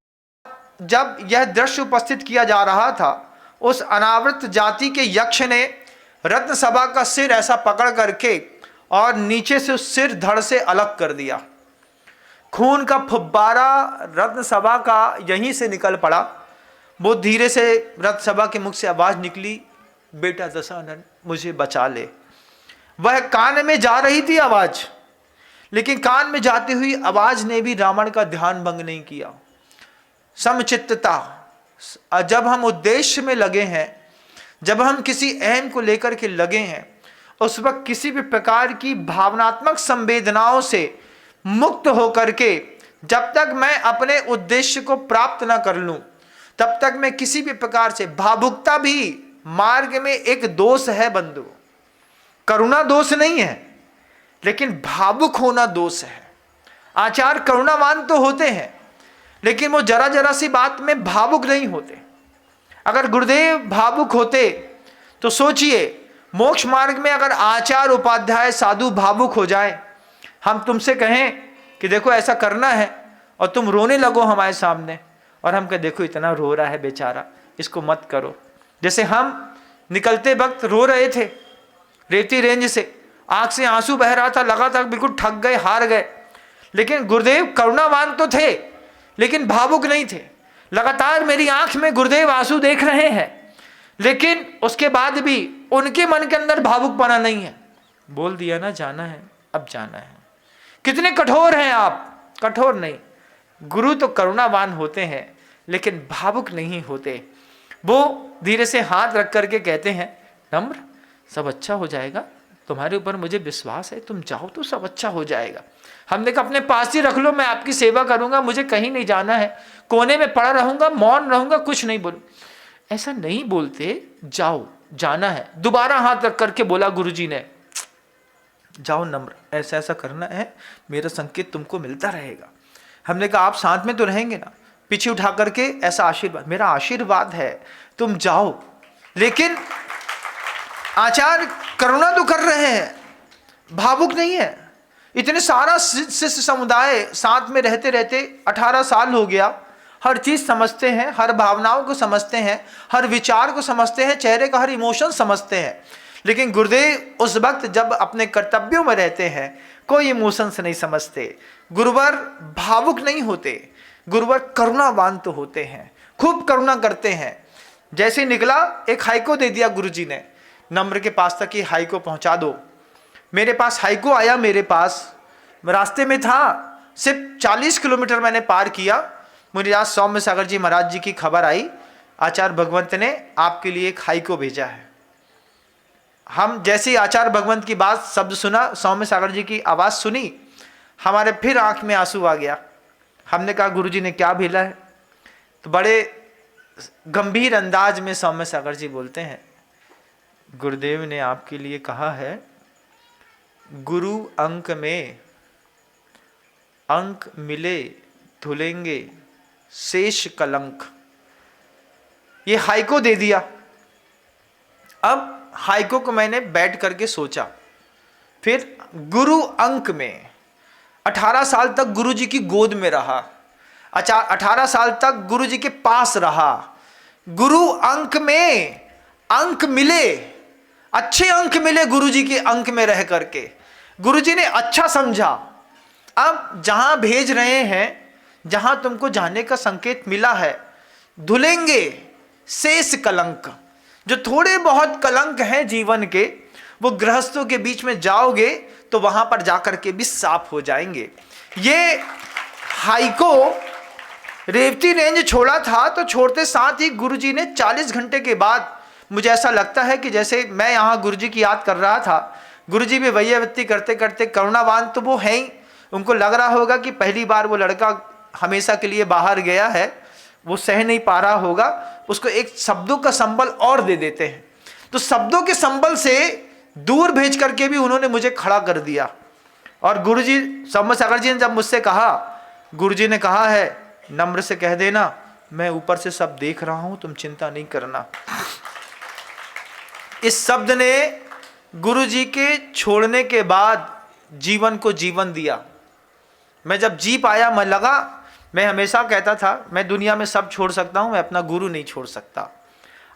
जब यह दृश्य उपस्थित किया जा रहा था, उस अनावृत जाति के यक्ष ने रत्नसभा का सिर ऐसा पकड़ करके और नीचे से उस सिर धड़ से अलग कर दिया। खून का फुब्बारा रत्नसभा का यहीं से निकल पड़ा। बहुत धीरे से रत्नसभा के मुख से आवाज निकली, बेटा दशानन मुझे बचा ले। वह कान में जा रही थी आवाज, लेकिन कान में जाती हुई आवाज ने भी रावण का ध्यान भंग नहीं किया। समचित्तता, जब हम उद्देश्य में लगे हैं, जब हम किसी अहम को लेकर के लगे हैं, उस वक्त किसी भी प्रकार की भावनात्मक संवेदनाओं से मुक्त होकर के जब तक मैं अपने उद्देश्य को प्राप्त न कर लूं, तब तक मैं किसी भी प्रकार से, भावुकता भी मार्ग में एक दोष है बंधु, करुणा दोष नहीं है, लेकिन भावुक होना दोष है। आचार्य करुणावान तो होते हैं, लेकिन वो जरा जरा सी बात में भावुक नहीं होते। अगर गुरुदेव भावुक होते तो सोचिए, मोक्ष मार्ग में अगर आचार्य उपाध्याय साधु भावुक हो जाए, हम तुमसे कहें कि देखो ऐसा करना है और तुम रोने लगो हमारे सामने, और हम कहें देखो इतना रो रहा है बेचारा, इसको मत करो। जैसे हम निकलते वक्त रो रहे थे रेती रेंज से, आंख से आंसू बह रहा था, लगा था बिल्कुल ठग गए, हार गए, लेकिन गुरुदेव करुणावान तो थे लेकिन भावुक नहीं थे। लगातार मेरी आंख में गुरुदेव आंसू देख रहे हैं, लेकिन उसके बाद भी उनके मन के अंदर भावुकपना नहीं है। बोल दिया ना जाना है, अब जाना है। कितने कठोर हैं आप, कठोर नहीं। गुरु तो करुणावान होते हैं लेकिन भावुक नहीं होते। वो धीरे से हाथ रख करके कहते हैं, नम्र सब अच्छा हो जाएगा, तुम्हारे ऊपर मुझे विश्वास है, तुम जाओ तो सब अच्छा हो जाएगा। हमने कहा अपने पास ही रख लो, मैं आपकी सेवा करूंगा, मुझे कहीं नहीं जाना है, कोने में पड़ा रहूंगा, मौन रहूंगा, कुछ नहीं बोलूं। ऐसा नहीं बोलते, जाओ जाना है। दोबारा हाथ रख करके बोला गुरुजी ने, जाओ नम्र, ऐसा ऐसा करना है, मेरा संकेत तुमको मिलता रहेगा। हमने कहा आप साथ में तो रहेंगे ना, पीछे उठा करके ऐसा आशीर्वाद, मेरा आशीर्वाद है तुम जाओ। लेकिन आचार्य करुणा तो कर रहे हैं, भावुक नहीं है। इतने सारा शिष्य समुदाय साथ में रहते रहते 18 साल हो गया, हर चीज समझते हैं, हर भावनाओं को समझते हैं, हर विचार को समझते हैं, चेहरे का हर इमोशन समझते हैं। लेकिन गुरुदेव उस वक्त जब अपने कर्तव्यों में रहते हैं, कोई इमोशंस नहीं समझते। गुरुवर भावुक नहीं होते, गुरुवर करुणावान तो होते हैं, खूब करुणा करते हैं। जैसे निकला, एक हाइको दे दिया गुरुजी ने, नम्र के पास तक ये हाइको पहुंचा दो। मेरे पास हाइको आया, मेरे पास रास्ते में था, सिर्फ 40 किलोमीटर मैंने पार किया। मुझे आज सौम्य सागर जी महाराज जी की खबर आई, आचार्य भगवंत ने आपके लिए एक हाइको भेजा है। हम जैसे ही आचार्य भगवंत की बात शब्द सुना, सौम्य सागर जी की आवाज़ सुनी, हमारे फिर आंख में आंसू आ गया। हमने कहा गुरुजी ने क्या भेजा है? तो बड़े गंभीर अंदाज में सौम्य सागर जी बोलते हैं, गुरुदेव ने आपके लिए कहा है, गुरु अंक में अंक मिले धुलेंगे शेष कलंक। ये हाइको दे दिया। अब हाइको को मैंने बैठ करके सोचा, फिर गुरु अंक में 18 साल तक गुरुजी की गोद में रहा, 18 साल तक गुरुजी के पास रहा। गुरु अंक में अंक मिले, अच्छे अंक मिले गुरुजी के अंक में रह करके, गुरुजी ने अच्छा समझा। अब जहां भेज रहे हैं, जहां तुमको जाने का संकेत मिला है, धुलेंगे शेष कलंक, जो थोड़े बहुत कलंक हैं जीवन के, वो गृहस्थों के बीच में जाओगे तो वहां पर जाकर के भी साफ हो जाएंगे। ये हाइको रेवती रेंज छोड़ा था तो छोड़ते साथ ही गुरुजी ने 40 घंटे के बाद, मुझे ऐसा लगता है कि जैसे मैं यहाँ गुरुजी की याद कर रहा था, गुरुजी भी वैयावृत्ति करते करते करुणावान तो वो हैं ही, उनको लग रहा होगा कि पहली बार वो लड़का हमेशा के लिए बाहर गया है, वो सह नहीं पा रहा होगा, उसको एक शब्दों का संबल और दे देते हैं। तो शब्दों के संबल से दूर भेज करके भी उन्होंने मुझे खड़ा कर दिया। और गुरुजी सागर जी ने जब मुझसे कहा, गुरुजी ने कहा है नम्र से कह देना मैं ऊपर से सब देख रहा हूं, तुम चिंता नहीं करना। इस शब्द ने गुरुजी के छोड़ने के बाद जीवन को जीवन दिया। मैं जब जी पाया, मैं हमेशा कहता था मैं दुनिया में सब छोड़ सकता हूं, मैं अपना गुरु नहीं छोड़ सकता।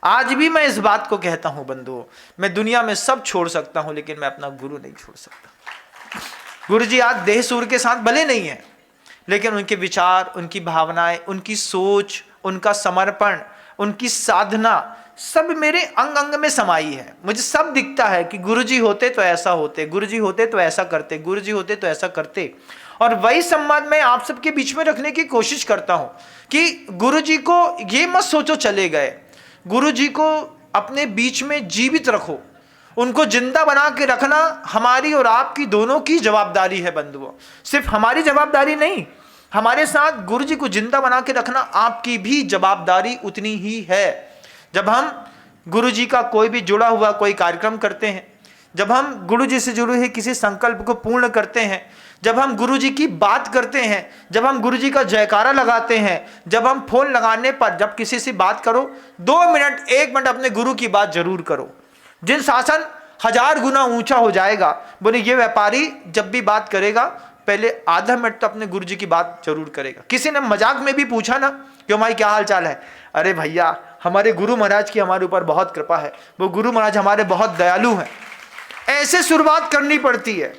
आज भी मैं इस बात को कहता हूं बंधुओं, मैं दुनिया में सब छोड़ सकता हूं लेकिन मैं अपना गुरु नहीं छोड़ सकता। गुरुजी आज देह सूर के साथ भले नहीं है, लेकिन उनके विचार, उनकी भावनाएं, उनकी सोच, उनका समर्पण, उनकी साधना सब मेरे अंग अंग में समाई है। मुझे सब दिखता है कि गुरुजी होते तो ऐसा होते, गुरुजी होते तो ऐसा करते, गुरुजी होते तो ऐसा करते। और वही संवाद मैं आप सबके बीच में रखने की कोशिश करता हूं कि गुरुजी को ये मत सोचो चले गए, गुरुजी को अपने बीच में जीवित रखो, उनको जिंदा बना के रखना हमारी और आपकी दोनों की जवाबदारी है बंधुओं। सिर्फ हमारी जवाबदारी नहीं, हमारे साथ गुरुजी को जिंदा बना के रखना आपकी भी जवाबदारी उतनी ही है। जब हम गुरुजी का कोई भी जुड़ा हुआ कोई कार्यक्रम करते हैं, जब हम गुरुजी से जुड़े हुए किसी संकल्प को पूर्ण करते हैं, जब हम गुरुजी की बात करते हैं, जब हम गुरुजी का जयकारा लगाते हैं, जब हम फोन लगाने पर जब किसी से बात करो 2 मिनट 1 मिनट अपने गुरु की बात जरूर करो। जिन शासन 1000 गुना ऊंचा हो जाएगा, बोले ये व्यापारी जब भी बात करेगा पहले आधा मिनट तो अपने गुरुजी की बात जरूर करेगा। किसी ने मजाक में भी पूछा ना कि हमारी क्या हाल चाल है, अरे भैया हमारे गुरु महाराज की हमारे ऊपर बहुत कृपा है, वो गुरु महाराज हमारे बहुत दयालु हैं। ऐसे शुरुआत करनी पड़ती है।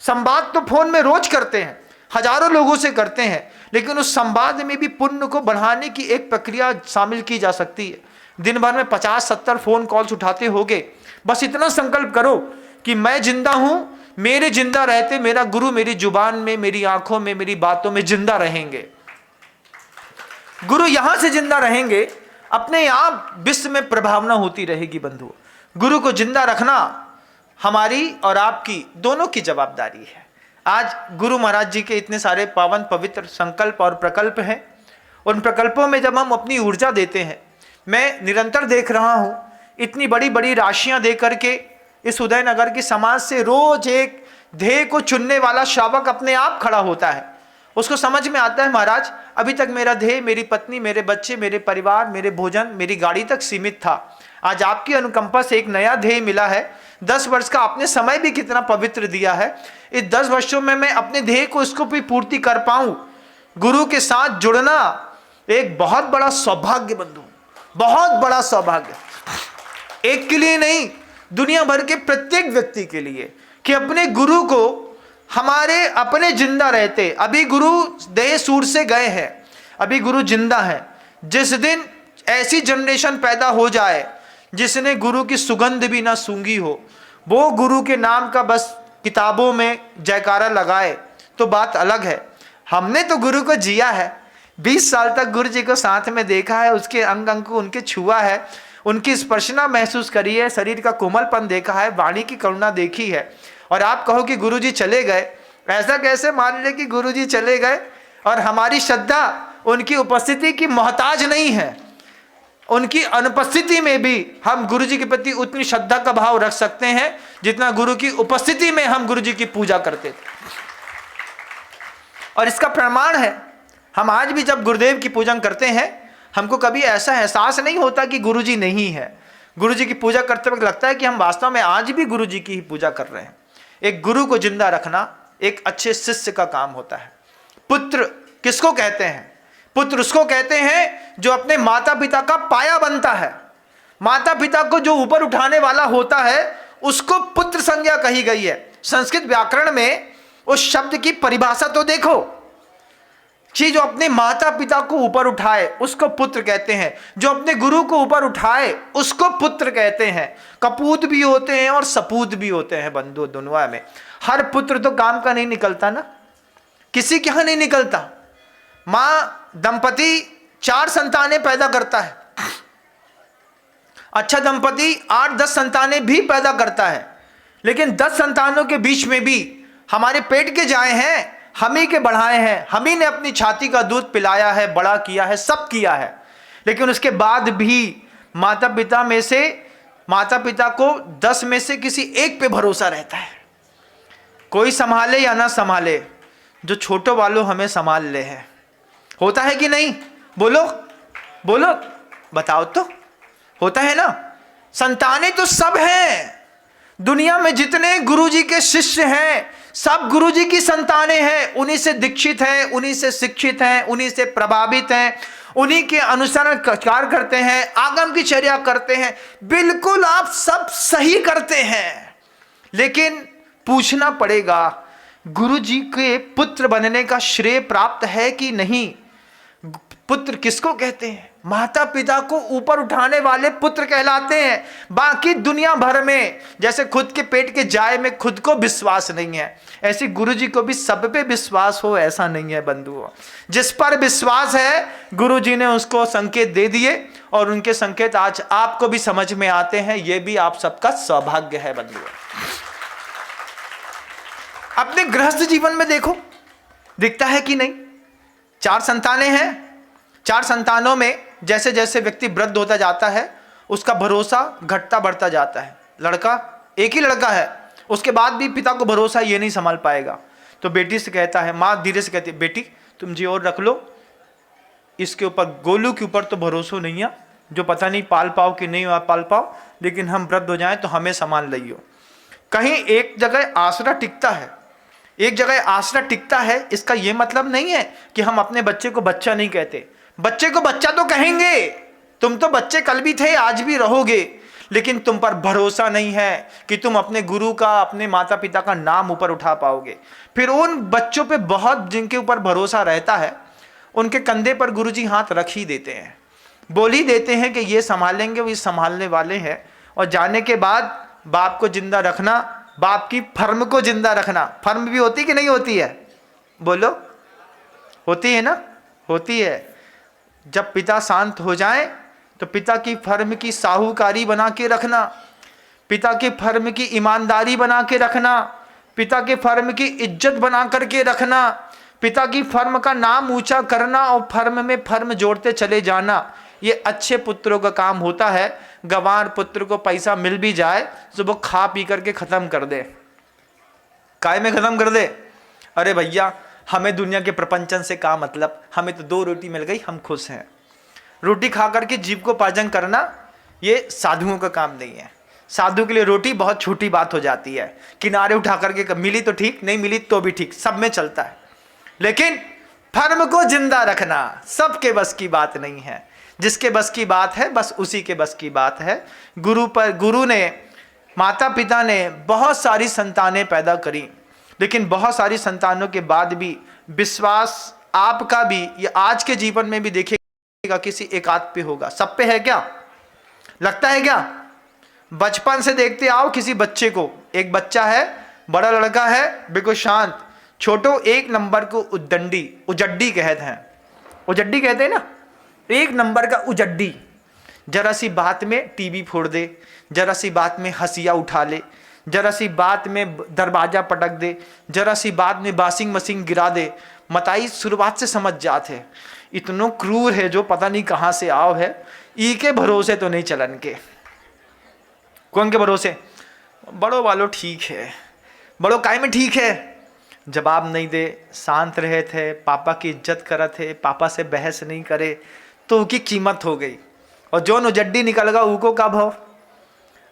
संवाद तो फोन में रोज करते हैं, हजारों लोगों से करते हैं, लेकिन उस संवाद में भी पुण्य को बढ़ाने की एक प्रक्रिया शामिल की जा सकती है। दिन भर में 50-70 फोन कॉल्स उठाते होगे, बस इतना संकल्प करो कि मैं जिंदा हूं, मेरे जिंदा रहते मेरा गुरु मेरी जुबान में, मेरी आंखों में, मेरी बातों में जिंदा रहेंगे। गुरु यहां से जिंदा रहेंगे, अपने आप विश्व में प्रभावना होती रहेगी बंधुओं। गुरु को जिंदा रखना हमारी और आपकी दोनों की जवाबदारी है। आज गुरु महाराज जी के इतने सारे पावन पवित्र संकल्प और प्रकल्प हैं, उन प्रकल्पों में जब हम अपनी ऊर्जा देते हैं, मैं निरंतर देख रहा हूं इतनी बड़ी बड़ी राशियां दे करके इस उदयनगर की समाज से रोज एक ध्येय को चुनने वाला श्रावक अपने आप खड़ा होता है। उसको समझ में आता है महाराज अभी तक मेरा ध्येय मेरी पत्नी, मेरे बच्चे, मेरे परिवार, मेरे भोजन, मेरी गाड़ी तक सीमित था। आज आपकी अनुकंपा से एक नया ध्येय मिला है। 10 वर्ष का आपने समय भी कितना पवित्र दिया है। इस 10 वर्षों में मैं अपने ध्येय को इसको भी पूर्ति कर पाऊं। गुरु के साथ जुड़ना एक बहुत बड़ा सौभाग्य बंधु, बहुत बड़ा सौभाग्य, एक के लिए नहीं दुनिया भर के प्रत्येक व्यक्ति के लिए, कि अपने गुरु को हमारे अपने जिंदा रहते, अभी गुरु देह सूर से गए हैं, अभी गुरु जिंदा है। जिस दिन ऐसी जनरेशन पैदा हो जाए जिसने गुरु की सुगंध भी ना सूंघी हो, वो गुरु के नाम का बस किताबों में जयकारा लगाए तो बात अलग है। हमने तो गुरु को जिया है, 20 साल तक गुरु जी को साथ में देखा है, उसके अंग अंग को उनके छुआ है, उनकी स्पर्शना महसूस करी है, शरीर का कोमलपन देखा है, वाणी की करुणा देखी है। और आप कहो कि गुरुजी चले गए, ऐसा कैसे मान ले कि गुरुजी चले गए और हमारी श्रद्धा उनकी उपस्थिति की मोहताज नहीं है। उनकी अनुपस्थिति में भी हम गुरुजी के प्रति उतनी श्रद्धा का भाव रख सकते हैं जितना गुरु की उपस्थिति में हम गुरुजी की पूजा करते थे। और इसका प्रमाण है, हम आज भी जब गुरुदेव की पूजन करते हैं हमको कभी ऐसा एहसास नहीं होता कि गुरुजी नहीं है। गुरुजी की पूजा करते वक्त लगता है कि हम वास्तव में आज भी गुरुजी की ही पूजा कर रहे हैं। एक गुरु को जिंदा रखना एक अच्छे शिष्य का काम होता है। पुत्र किसको कहते हैं? पुत्र उसको कहते हैं जो अपने माता पिता का पाया बनता है। माता पिता को जो ऊपर उठाने वाला होता है उसको पुत्र संज्ञा कही गई है। संस्कृत व्याकरण में उस शब्द की परिभाषा तो देखो, जो अपने माता पिता को ऊपर उठाए उसको पुत्र कहते हैं, जो अपने गुरु को ऊपर उठाए उसको पुत्र कहते हैं। कपूत भी होते हैं और सपूत भी होते हैं बंधु दुनिया में। हर पुत्र तो काम का नहीं निकलता ना, किसी के यहां नहीं निकलता। मां दंपति 4 संतानें पैदा करता है, अच्छा दंपति 8-10 संतानें भी पैदा करता है, लेकिन 10 संतानों के बीच में भी हमारे पेट के जाए हैं, हम ही के बढ़ाए हैं, हम ही ने अपनी छाती का दूध पिलाया है, बड़ा किया है, सब किया है। लेकिन उसके बाद भी माता पिता को 10 में से किसी एक पे भरोसा रहता है। कोई संभाले या ना संभाले, जो छोटो वालों हमें संभाल ले है। होता है कि नहीं? बोलो बोलो, बताओ तो, होता है ना? संतानें तो सब हैं, दुनिया में जितने गुरुजी के शिष्य हैं सब गुरुजी की संतानें हैं। उन्हीं से दीक्षित हैं, उन्हीं से शिक्षित हैं, उन्हीं से प्रभावित हैं, उन्हीं के अनुसरण कार्य करते हैं, आगम की चर्या करते हैं। बिल्कुल आप सब सही करते हैं, लेकिन पूछना पड़ेगा गुरुजी के पुत्र बनने का श्रेय प्राप्त है कि नहीं? पुत्र किसको कहते हैं? माता पिता को ऊपर उठाने वाले पुत्र कहलाते हैं। बाकी दुनिया भर में जैसे खुद के पेट के जाए में खुद को विश्वास नहीं है, ऐसे गुरुजी को भी सब पे विश्वास हो ऐसा नहीं है बंधुओं। जिस पर विश्वास है गुरुजी ने उसको संकेत दे दिए, और उनके संकेत आज आपको भी समझ में आते हैं। ये भी आप सबका सौभाग्य है बंधुओं। अपने गृहस्थ जीवन में देखो, दिखता है कि नहीं? 4 संतानें हैं, 4 संतानों में जैसे जैसे व्यक्ति वृद्ध होता जाता है उसका भरोसा घटता बढ़ता जाता है। लड़का, एक ही लड़का है, उसके बाद भी पिता को भरोसा ये नहीं संभाल पाएगा, तो बेटी से कहता है, माँ धीरे से कहती है, बेटी तुम जी और रख लो, इसके ऊपर गोलू के ऊपर तो भरोसा नहीं है, जो पता नहीं पाल पाओ कि नहीं पाल पाओ, लेकिन हम वृद्ध हो जाएं तो हमें संभाल लियो। कहीं एक जगह आसरा टिकता है, एक जगह आसरा टिकता है, इसका यह मतलब नहीं है कि हम अपने बच्चे को बच्चा नहीं कहते। बच्चे को बच्चा तो कहेंगे, तुम तो बच्चे कल भी थे आज भी रहोगे, लेकिन तुम पर भरोसा नहीं है कि तुम अपने गुरु का, अपने माता पिता का नाम ऊपर उठा पाओगे। फिर उन बच्चों पे बहुत जिनके ऊपर भरोसा रहता है, उनके कंधे पर गुरुजी हाथ रख ही देते हैं, बोल ही देते हैं कि ये संभालेंगे, वो संभालने वाले हैं। और जाने के बाद बाप को जिंदा रखना, बाप की फर्म को जिंदा रखना। फर्म भी होती कि नहीं होती है? बोलो, होती है ना? होती है। जब पिता शांत हो जाए तो पिता की फर्म की साहूकारी बना के रखना, पिता के फर्म की ईमानदारी बना के रखना, पिता के फर्म की इज्जत बना करके रखना, पिता की फर्म का नाम ऊंचा करना और फर्म में फर्म जोड़ते चले जाना, ये अच्छे पुत्रों का काम होता है। गंवार पुत्र को पैसा मिल भी जाए तो वो खा पी करके खत्म कर दे, काय में खत्म कर दे। अरे भैया हमें दुनिया के प्रपंचन से क्या मतलब, हमें तो 2 रोटी मिल गई, हम खुश हैं। रोटी खा करके जीव को पार्जन करना ये साधुओं का काम नहीं है। साधु के लिए रोटी बहुत छोटी बात हो जाती है, किनारे उठा करके मिली तो ठीक, नहीं मिली तो भी ठीक, सब में चलता है। लेकिन फर्म को जिंदा रखना सबके बस की बात नहीं है। जिसके बस की बात है बस उसी के बस की बात है। गुरु ने, माता पिता ने बहुत सारी संतानें पैदा करी, लेकिन बहुत सारी संतानों के बाद भी विश्वास आपका भी, ये आज के जीवन में भी देखिएगा किसी एक आध पे होगा। सब पे है क्या? लगता है क्या? बचपन से देखते आओ किसी बच्चे को, एक बच्चा है, बड़ा लड़का है, बिल्कुल शांत, छोटो 1 नंबर को उजड्डी कहते हैं। उजड्डी कहते हैं ना, 1 नंबर का उजड्डी। जरा सी बात में टीवी फोड़ दे, जरा सी बात में हंसिया उठा ले, जरा सी बात में दरवाजा पटक दे, जरा सी बात में वॉशिंग मशीन गिरा दे। मताई शुरुआत से समझ जाते, इतनो क्रूर है जो पता नहीं कहाँ से आओ है, ई के भरोसे तो नहीं चलन के। कौन के भरोसे? बड़ों वालों ठीक है, बड़ों काय में ठीक है, जवाब नहीं दे, शांत रहे थे, पापा की इज्जत करे थे, पापा से बहस नहीं करे तो उसकी कीमत हो गई। और जो उजड्डी निकल गया उको का भाव।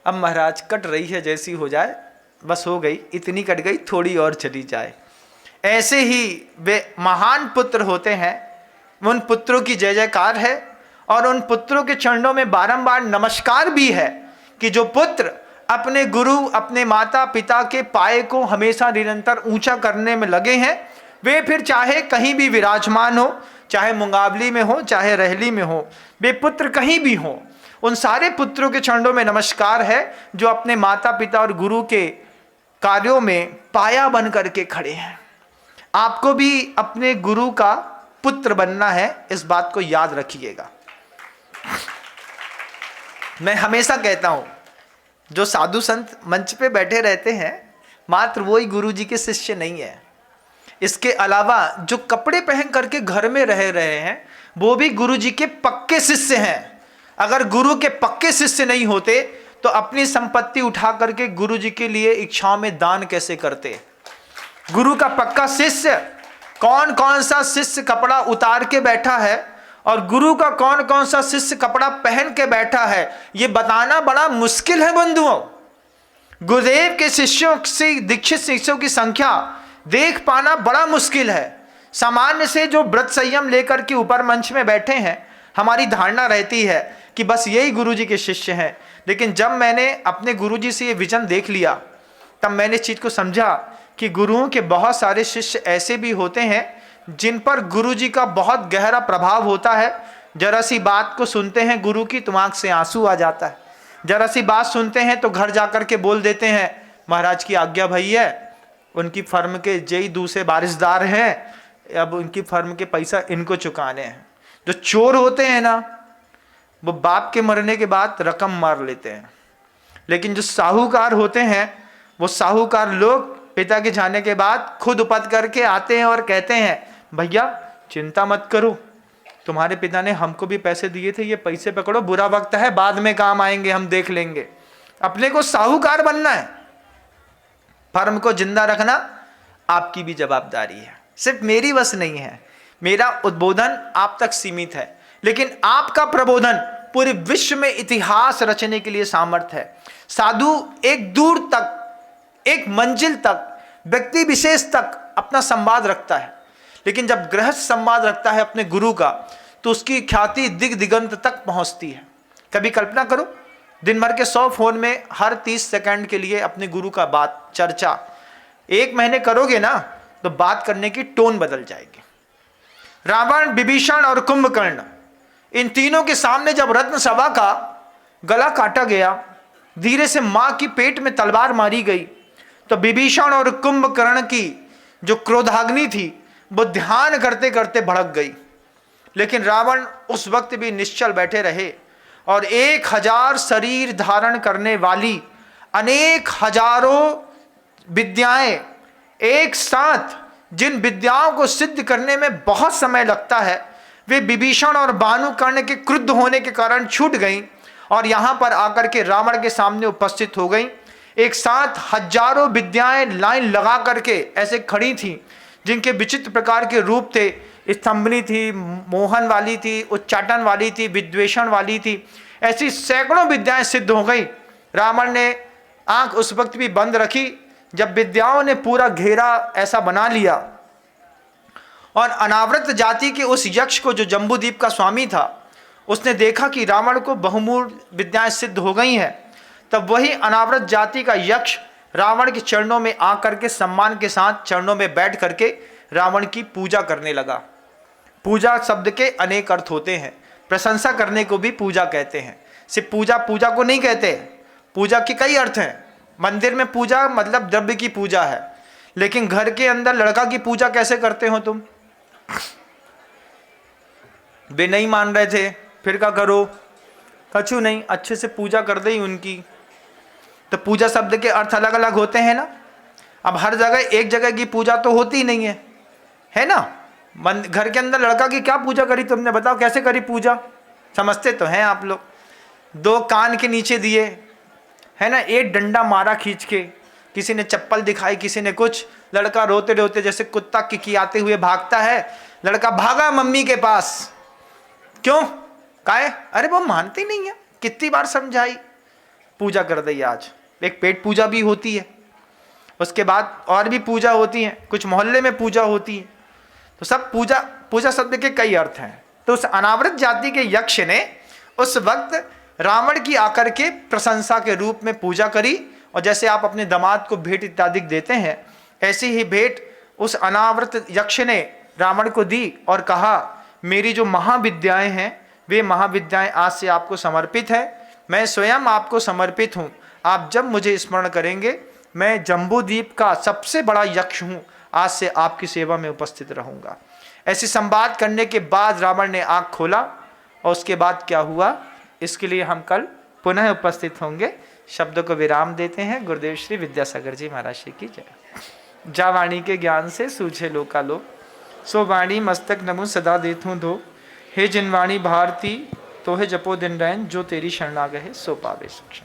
अब महाराज कट रही है, जैसी हो जाए बस हो गई, इतनी कट गई, थोड़ी और चली जाए। ऐसे ही वे महान पुत्र होते हैं, उन पुत्रों की जय जयकार है और उन पुत्रों के चरणों में बारंबार नमस्कार भी है कि जो पुत्र अपने गुरु, अपने माता पिता के पाए को हमेशा निरंतर ऊंचा करने में लगे हैं, वे फिर चाहे कहीं भी विराजमान हो, चाहे मुंगावली में हो, चाहे रहली में हो, वे पुत्र कहीं भी हो, उन सारे पुत्रों के चरणों में नमस्कार है जो अपने माता पिता और गुरु के कार्यों में पाया बन करके खड़े हैं। आपको भी अपने गुरु का पुत्र बनना है, इस बात को याद रखिएगा। मैं हमेशा कहता हूं, जो साधु संत मंच पे बैठे रहते हैं मात्र वो ही गुरु जी के शिष्य नहीं है। इसके अलावा जो कपड़े पहन करके घर में रह रहे हैं वो भी गुरु जी के पक्के शिष्य हैं। अगर गुरु के पक्के शिष्य नहीं होते तो अपनी संपत्ति उठा करके गुरु जी के लिए इच्छाओं में दान कैसे करते। गुरु का पक्का शिष्य, कौन कौन सा शिष्य कपड़ा उतार के बैठा है और गुरु का कौन कौन सा शिष्य कपड़ा पहन के बैठा है, ये बताना बड़ा मुश्किल है बंधुओं। गुरुदेव के शिष्यों से दीक्षित शिष्यों की संख्या देख पाना बड़ा मुश्किल है। सामान्य से जो व्रत संयम लेकर के ऊपर मंच में बैठे हैं, हमारी धारणा रहती है कि बस यही गुरुजी के शिष्य हैं। लेकिन जब मैंने अपने गुरुजी से ये विजन देख लिया तब मैंने इस चीज़ को समझा कि गुरुओं के बहुत सारे शिष्य ऐसे भी होते हैं जिन पर गुरुजी का बहुत गहरा प्रभाव होता है। जरा सी बात को सुनते हैं गुरु की तो आंख से आंसू आ जाता है। जरा सी बात सुनते हैं तो घर जाकर के बोल देते हैं महाराज की आज्ञा भई है, उनकी फर्म के जय दूसरे वारिसदार हैं, अब उनकी फर्म के पैसा इनको चुकाने हैं। जो चोर होते हैं ना वो बाप के मरने के बाद रकम मार लेते हैं, लेकिन जो साहूकार होते हैं वो साहूकार लोग पिता के जाने के बाद खुद उपद करके आते हैं और कहते हैं भैया चिंता मत करो, तुम्हारे पिता ने हमको भी पैसे दिए थे, ये पैसे पकड़ो, बुरा वक्त है बाद में काम आएंगे, हम देख लेंगे। अपने को साहूकार बनना है, फर्म को जिंदा रखना आपकी भी जवाबदारी है, सिर्फ मेरी बस नहीं है। मेरा उद्बोधन आप तक सीमित है, लेकिन आपका प्रबोधन पूरे विश्व में इतिहास रचने के लिए सामर्थ्य है। साधु एक दूर तक, एक मंजिल तक, व्यक्ति विशेष तक अपना संवाद रखता है, लेकिन जब गृहस्थ संवाद रखता है अपने गुरु का तो उसकी ख्याति दिग दिगंत तक पहुंचती है। कभी कल्पना करो, दिन भर के 100 फोन में हर 30 सेकंड के लिए अपने गुरु का बात चर्चा 1 महीने करोगे ना तो बात करने की टोन बदल जाएगी। रावण, विभीषण और कुंभकर्ण, इन तीनों के सामने जब रत्न सभा का गला काटा गया, धीरे से मां की पेट में तलवार मारी गई, तो विभीषण और कुंभकर्ण की जो क्रोधाग्नि थी वो ध्यान करते करते भड़क गई। लेकिन रावण उस वक्त भी निश्चल बैठे रहे और 1000 शरीर धारण करने वाली अनेक हजारों विद्याएं एक साथ, जिन विद्याओं को सिद्ध करने में बहुत समय लगता है, वे विभीषण और भानुकर्ण के क्रुद्ध होने के कारण छूट गईं और यहाँ पर आकर के रावण के सामने उपस्थित हो गईं। एक साथ हजारों विद्याएं लाइन लगा करके ऐसे खड़ी थीं, जिनके विचित्र प्रकार के रूप थे। स्तंभनी थी, मोहन वाली थी, उच्चाटन वाली थी, विद्वेषण वाली थी, ऐसी सैकड़ों विद्याएं सिद्ध हो गई। रावण ने आंख उस वक्त भी बंद रखी जब विद्याओं ने पूरा घेरा ऐसा बना लिया और अनावृत जाति के उस यक्ष को, जो जम्बूद्वीप का स्वामी था, उसने देखा कि रावण को बहुमूल विद्याएं सिद्ध हो गई हैं। तब वही अनावृत जाति का यक्ष रावण के चरणों में आकर के सम्मान के साथ चरणों में बैठ करके रावण की पूजा करने लगा। पूजा शब्द के अनेक अर्थ होते हैं, प्रशंसा करने को भी पूजा कहते हैं। सिर्फ पूजा पूजा को नहीं कहते, पूजा के कई अर्थ हैं। मंदिर में पूजा मतलब द्रव्य की पूजा है, लेकिन घर के अंदर लड़का की पूजा कैसे करते हो तुम? वे नहीं मान रहे थे, फिर क्या करो? कछु नहीं, अच्छे से पूजा कर दे उनकी। तो पूजा शब्द के अर्थ अलग अलग होते हैं ना। अब हर जगह एक जगह की पूजा तो होती नहीं है ना। घर के अंदर लड़का की क्या पूजा करी तुमने? बताओ कैसे करी पूजा? समझते तो हैं आप लोग। 2 कान के नीचे दिए, है ना, 1 डंडा मारा खींच के, किसी ने चप्पल दिखाई, किसी ने कुछ। लड़का रोते रोते जैसे कुत्ता किकियाते हुए भागता है, लड़का भागा मम्मी के पास। क्यों? काहे? अरे वो मानती नहीं है, कितनी बार समझाई। पूजा कर दी आज। एक पेट पूजा भी होती है, उसके बाद और भी पूजा होती है, कुछ मोहल्ले में पूजा होती है। तो सब पूजा, पूजा शब्द के कई अर्थ हैं। तो उस अनावृत जाति के यक्ष ने उस वक्त रावण की आकर के प्रशंसा के रूप में पूजा करी। और जैसे आप अपने दामाद को भेंट इत्यादि देते हैं, ऐसी ही भेंट उस अनावृत यक्ष ने रावण को दी और कहा मेरी जो महाविद्याएं हैं वे महाविद्याएं आज से आपको समर्पित है, मैं स्वयं आपको समर्पित हूँ। आप जब मुझे स्मरण करेंगे मैं जम्बूद्वीप का सबसे बड़ा यक्ष हूँ, आज से आपकी सेवा में उपस्थित रहूँगा। ऐसी संवाद करने के बाद रावण ने आँख खोला और उसके बाद क्या हुआ इसके लिए हम कल पुनः उपस्थित होंगे। शब्द को विराम देते हैं। गुरुदेव श्री विद्यासागर जी महाराज श्री की जय। जा वाणी के ज्ञान से सूझे लोकालोक, सो वाणी मस्तक नमो सदा देथूं धो। हे जिन वाणी भारती तो है जपो दिन रैन, जो तेरी शरण आ गए सो पावे सुख।